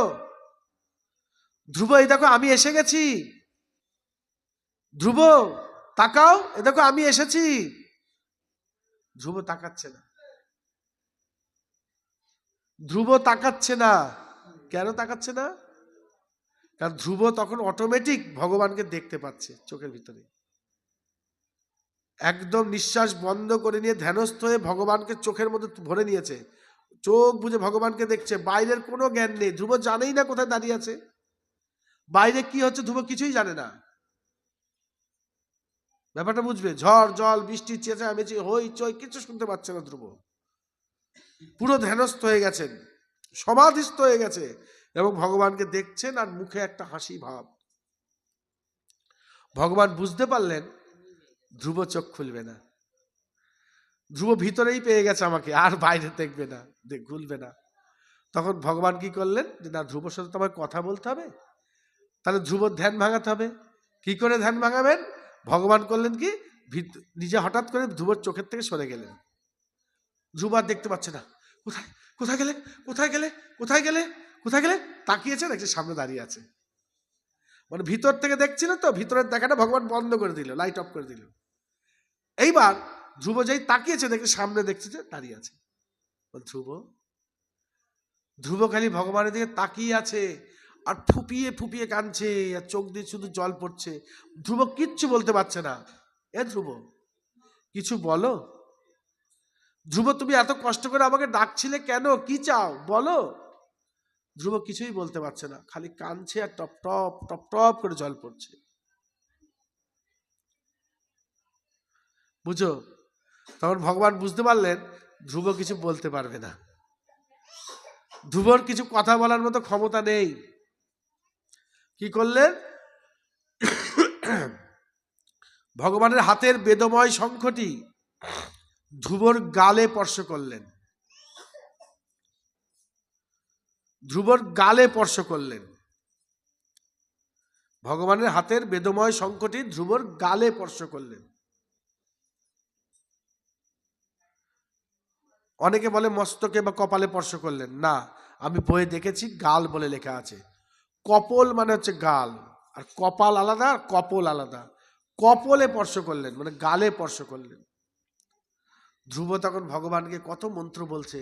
ধ্রুব, এই দেখো আমি এসে গেছি। ধ্রুব তাকাও, এ দেখো আমি এসেছি। ধ্রুব তাকাচ্ছে না। ধ্রুব তাকাচ্ছে না। কেন তাকাচ্ছে না? কারণ ধ্রুব তখন অটোমেটিক ভগবানকে দেখতে পাচ্ছে চোখের ভিতরে। একদম নিঃশ্বাস বন্ধ করে নিয়ে ধ্যানস্থ হয়ে ভগবানকে চোখের মধ্যে ভরে নিয়েছে। চোখ বুঝে ভগবানকে দেখছে, বাইরের কোনো জ্ঞান নেই। ধ্রুব জানেই না কোথায় দাঁড়িয়ে আছে, বাইরে কি হচ্ছে ধ্রুব কিছুই জানে না। ব্যাপারটা বুঝবে, ঝড় জল বৃষ্টি চেঁচামেচি হই চই কিছু শুনতে পাচ্ছে না ধ্রুব। পুরো ধ্যানস্থ হয়ে গেছেন, সমাধিস্থ হয়ে গেছে এবং ভগবানকে দেখছেন আর মুখে একটা হাসি ভাব। ভগবান বুঝতে পারলেন ধ্রুব চোখ খুলবে না। ধ্রুব ভিতরেই পেয়ে গেছে আমাকে, আর বাইরে দেখবে না, খুলবে না। তখন ভগবান কি করলেন, যে না, ধ্রুবর সাথে তো আমার কথা বলতে হবে, তাহলে ধ্রুবর ধ্যান ভাঙাতে হবে। কি করে ধ্যান ভাঙাবেন? ভগবান করলেন কি, নিজে হঠাৎ করে ধ্রুবর চোখের থেকে সরে গেলেন। ধ্রুব আর দেখতে পাচ্ছে না। কোথায় কোথায় গেলে, কোথায় গেলে, কোথায় গেলে, কোথায় গেলে, তাকিয়েছে, দেখছে সামনে দাঁড়িয়ে আছে। মানে ভিতর থেকে দেখছিল তো, ভিতরের দেখাটা ভগবান বন্ধ করে দিল, লাইট অফ করে দিল। এইবার ধ্রুব যেই তাকিয়েছে, দেখছে সামনে, দেখছে যে দাঁড়িয়ে আছে। ধ্রুব, ধ্রুব খালি ভগবানের দিকে তাকিয়ে আছে আর ফুপিয়ে ফুপিয়ে কাঁদছে, আর চোখ দিয়ে শুধু জল পড়ছে। ধ্রুব কিচ্ছু বলতে পারছে না। এ ধ্রুব, কিছু বলো। ধ্রুব, তুমি এত কষ্ট করে আমাকে ডাকছিলে কেন, কি চাও বলো। ধ্রুব কিছুই বলতে পারছে না, খালি কাঁদছে আর টপ টপ টপ টপ করে জল পড়ছে। বুঝো? তখন ভগবান বুঝতে পারলেন ধ্রুব কিছু বলতে পারবে না, ধ্রুবর কিছু কথা বলার মতো ক্ষমতা নেই। কি করলেন? ভগবানের হাতের বেদময় শঙ্খটি ধ্রুবর গালে স্পর্শ করলেন। ধ্রুবর গালে স্পর্শ করলেন। ভগবানের হাতের বেদময় শঙ্খটি ধ্রুবর গালে স্পর্শ করলেন। অনেকে বলে মস্তকে বা কপালে স্পর্শ করলেন, না, আমি বইয়ে দেখেছি গাল বলে লেখা আছে। কপল মানে হচ্ছে গাল, আর কপাল আলাদা, আর কপল আলাদা। কপলে স্পর্শ করলেন মানে গালে স্পর্শ করলেন। ধ্রুব তখন ভগবানকে কত মন্ত্র বলছে।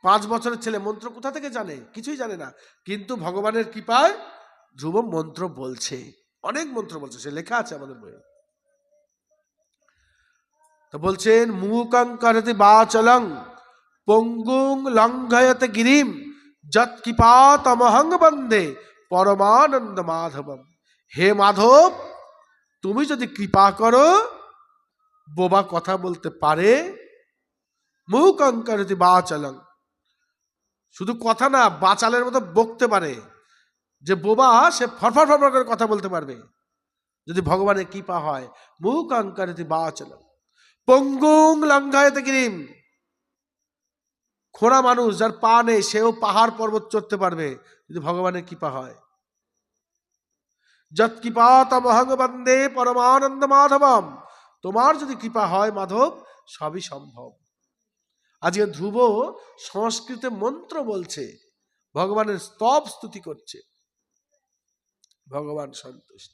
5 বছরের ছেলে মন্ত্র কোথা থেকে জানে? কিছুই জানে না, কিন্তু ভগবানের কৃপায় ধ্রুব মন্ত্র বলছে, অনেক মন্ত্র বলছে, সে লেখা আছে আমাদের বইয়ে। তো বলছেন, মুকং করতি বাচলং পঙ্গুং লঙ্ঘয়তে গিরিম যৎ কৃপাতমহং বন্দে পরমানন্দ মাধবম। হে মাধব, তুমি যদি কৃপা করো, বোবা কথা বলতে পারে। মুকং করতি বাচলং, শুধু কথা না, বাচালের মতো বকতে পারে। যে বোবা সে ফরফর ফরফর করে কথা বলতে পারবে যদি ভগবানের কৃপা হয়। মুকং করতি বাচলং পঙ্গুং লঙ্ঘয়তে গিরিম, খোঁড়া মানুষ যার পা নেই সেও পাহাড় পর্বত চড়তে পারবে যদি ভগবানের কৃপা হয়। যৎ কৃপাতমহং বন্দে পরমানন্দ মাধবম, তোমার যদি কৃপা হয় মাধব, সবই সম্ভব। আজকে ধ্রুব সংস্কৃতে মন্ত্র বলছে, ভগবানের স্তব স্তুতি করছে, ভগবান সন্তুষ্ট।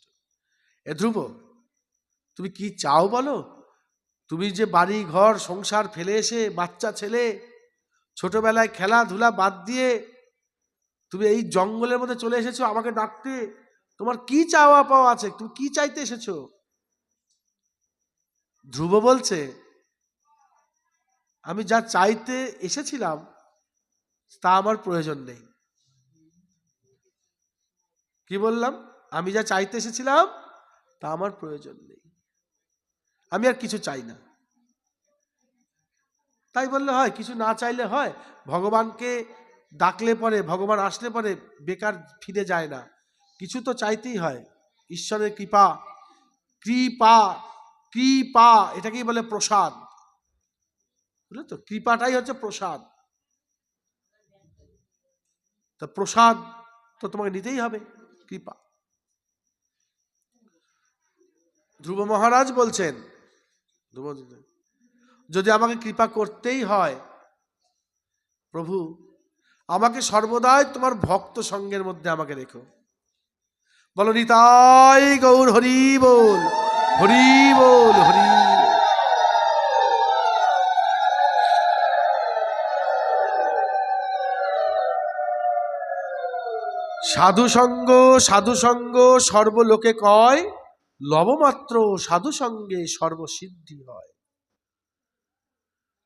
এ ধ্রুব, তুমি কি চাও বলো? তুমি যে বাড়ি ঘর সংসার ফেলে এসে, বাচ্চা ছেলে, ছোটবেলায় খেলাধুলা বাদ দিয়ে তুমি এই জঙ্গলের মধ্যে চলে এসেছো আমাকে ডাকতে, তোমার কি চাওয়া পাওয়া আছে? তুমি কি চাইতে এসেছো? ধ্রুব বলছে, আমি যা চাইতে এসেছিলাম তা আমার প্রয়োজন নেই। কি বললাম? আমি যা চাইতে এসেছিলাম তা আমার প্রয়োজন নেই, আমি আর কিছু চাই না। তাই বললে হয়? কিছু না চাইলে হয়? ভগবানকে ডাকলে পরে, ভগবান আসলে পরে বেকার ফিরে যায় না, কিছু তো চাইতেই হয়। ঈশ্বরের কৃপা, কৃপা, কৃপা এটাকেই বলে প্রসাদ। বুঝলে তো, কৃপাটাই হচ্ছে প্রসাদ। তা প্রসাদ তো তোমাকে নিতেই হবে, কৃপা। ধ্রুব মহারাজ বলছেন, যদি আমাকে কৃপা করতেই হয় প্রভু, আমাকে সর্বদাই তোমার ভক্ত সঙ্গের মধ্যে আমাকে রেখো। বলো নিতাই গৌর হরি বল, হরি বল, হরি। সাধুসঙ্গ, সাধুসঙ্গ সর্বলোকে কয়, লবমাত্র সাধুসঙ্গে সর্বসিদ্ধি হয়।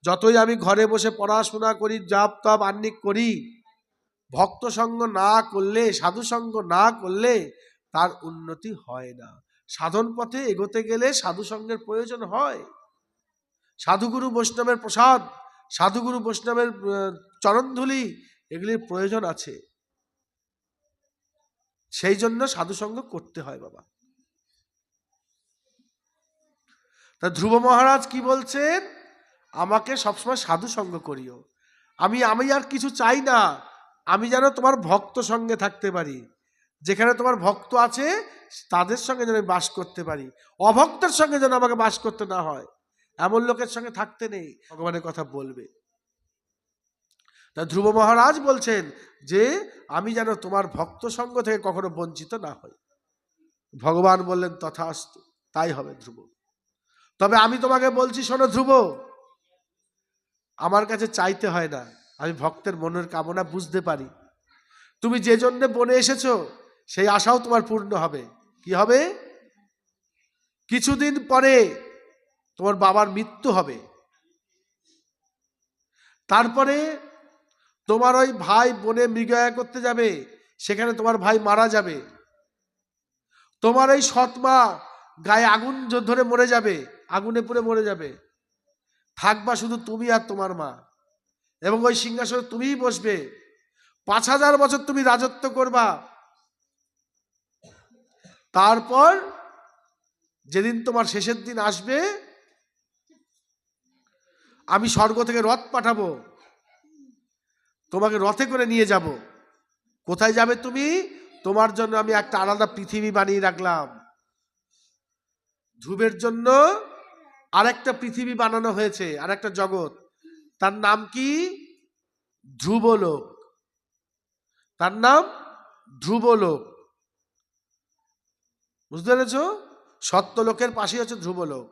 যতই আমি ঘরে বসে পড়াশোনা করি, জাপ তাপ আহ্নিক করি, ভক্ত সঙ্গ না করলে, সাধুসঙ্গ না করলে তার উন্নতি হয় না। সাধন পথে এগোতে গেলে সাধুসঙ্গের প্রয়োজন হয়। সাধুগুরু বৈষ্ণবের প্রসাদ, সাধুগুরু বৈষ্ণবের চরণধুলি, এগুলির প্রয়োজন আছে। সেই জন্য সাধুসঙ্গ করতে হয় বাবা। তা ধ্রুব মহারাজ কি বলছেন, আমাকে সবসময় সাধুসঙ্গ করিও। আমি আর কিছু চাই না, আমি যেন তোমার ভক্ত সঙ্গে থাকতে পারি। যেখানে তোমার ভক্ত আছে তাদের সঙ্গে যেন বাস করতে পারি, অভক্তের সঙ্গে যেন আমাকে বাস করতে না হয়। এমন লোকের সঙ্গে থাকতে নেই, ভগবানের কথা বলবে। তা ধ্রুব মহারাজ বলছেন যে আমি যেন তোমার ভক্ত সঙ্গ থেকে কখনো বঞ্চিত না হই। ভগবান বললেন তথাস্তু, তাই হবে ধ্রুব। তবে আমি তোমাকে বলছি, শোনো ধ্রুব, আমার কাছে চাইতে হয় না, আমি ভক্তের মনের কামনা বুঝতে পারি। তুমি যে জন্য বনে এসেছো সেই আশাও তোমার পূর্ণ হবে। কি হবে? কিছুদিন পরে তোমার বাবার মৃত্যু হবে, তারপরে তোমার ওই ভাই বনে মৃগয়া করতে যাবে, সেখানে তোমার ভাই মারা যাবে। তোমার এই সৎমা গায়ে আগুন ধরে মরে যাবে, আগুনে পুড়ে মরে যাবে। থাকবা শুধু তুমি আর তোমার মা, এবং ওই সিংহাসনে তুমিই বসবে। 5000 বছর তুমি রাজত্ব করবা। তারপর যেদিন তোমার শেষের দিন আসবে, আমি স্বর্গ থেকে রথ পাঠাবো, তোমাকে রথে করে নিয়ে যাব। কোথায় যাবে তুমি? তোমার জন্য আমি একটা আলাদা পৃথিবী বানিয়ে রাখলাম। ধ্রুবের জন্য আরেকটা পৃথিবী বানানো হয়েছে, আরেকটা জগৎ। তার নাম কি? ধ্রুবলোক। তার নাম ধ্রুবলোক। বুঝতে পেরেছ? সত্যলোকের পাশেই হচ্ছে ধ্রুবলোক।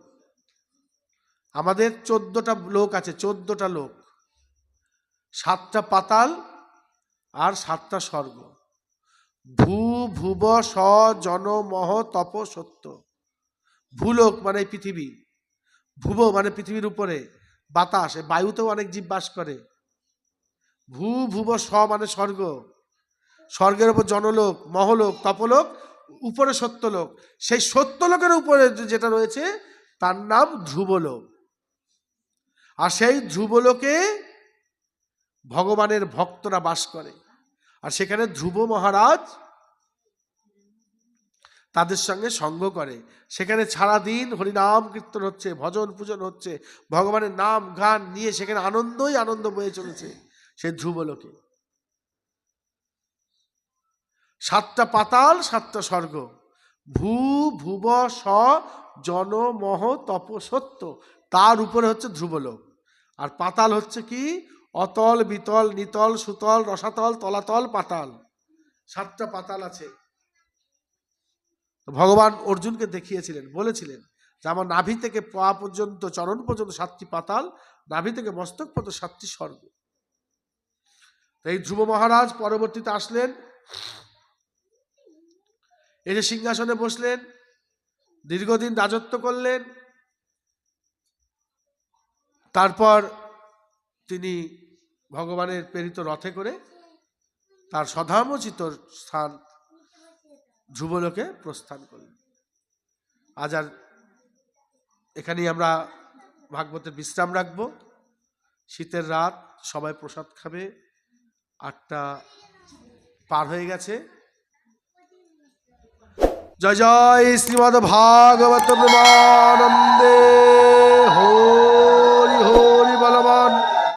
আমাদের 14টা লোক আছে, 14টা লোক, 7টা পাতাল আর 7টা স্বর্গ। ভূ ভুব স জন মহ তপ সত্য। ভূলোক মানে পৃথিবী, ভুব মানে পৃথিবীর উপরে বাতাস, বায়ুতেও অনেক জীব বাস করে। ভূ ভুব স মানে স্বর্গ, স্বর্গের উপর জনলোক, মহলোক, তপলোক, উপরে সত্যলোক। সেই সত্যলোকের উপরে যেটা রয়েছে তার নাম ধ্রুবলোক। আর সেই ধ্রুবলোকে ভগবানের ভক্তরা বাস করে। আর সেখানে ধ্রুব মহারাজ তাদের সঙ্গে সঙ্গ করে। সেখানে সারাদিন হরিনাম কীর্তন হচ্ছে, ভজন পূজন হচ্ছে, ভগবানের নাম গান নিয়ে সেখানে আনন্দই আনন্দ বয়ে চলেছে সেই ধ্রুবলোকে। 7টা পাতাল, 7টা স্বর্গ। ভূ ভুব স জন মহ তপ সত্য, তার উপরে হচ্ছে ধ্রুবলোক। আর পাতাল হচ্ছে কি? অতল, বিতল, নিতল, সুতল, রসাতল, তলাতল, পাতাল। 7টা পাতাল আছে। ভগবান অর্জুনকে দেখিয়েছিলেন, বলেছিলেন যে আমার নাভি থেকে পা পর্যন্ত, চরণ পর্যন্ত 7টি পাতাল, নাভি থেকে মস্তক পর্যন্ত 7টি স্বর্গ। এই ধ্রুব মহারাজ পরবর্তীতে আসলেন, এসে সিংহাসনে বসলেন, দীর্ঘদিন রাজত্ব করলেন। তারপর তিনি ভগবানের প্রেরিত রথে করে তার সধামোচিত স্থান ধ্রুবলোকে প্রস্থান করলেন। আজ আর এখানেই আমরা ভাগবতের বিশ্রাম রাখবো। শীতের রাত, সবাই প্রসাদ খাবে। 8টা পার হয়ে গেছে। জয় জয় শ্রীমদ্ ভাগবত প্রেমানন্দে।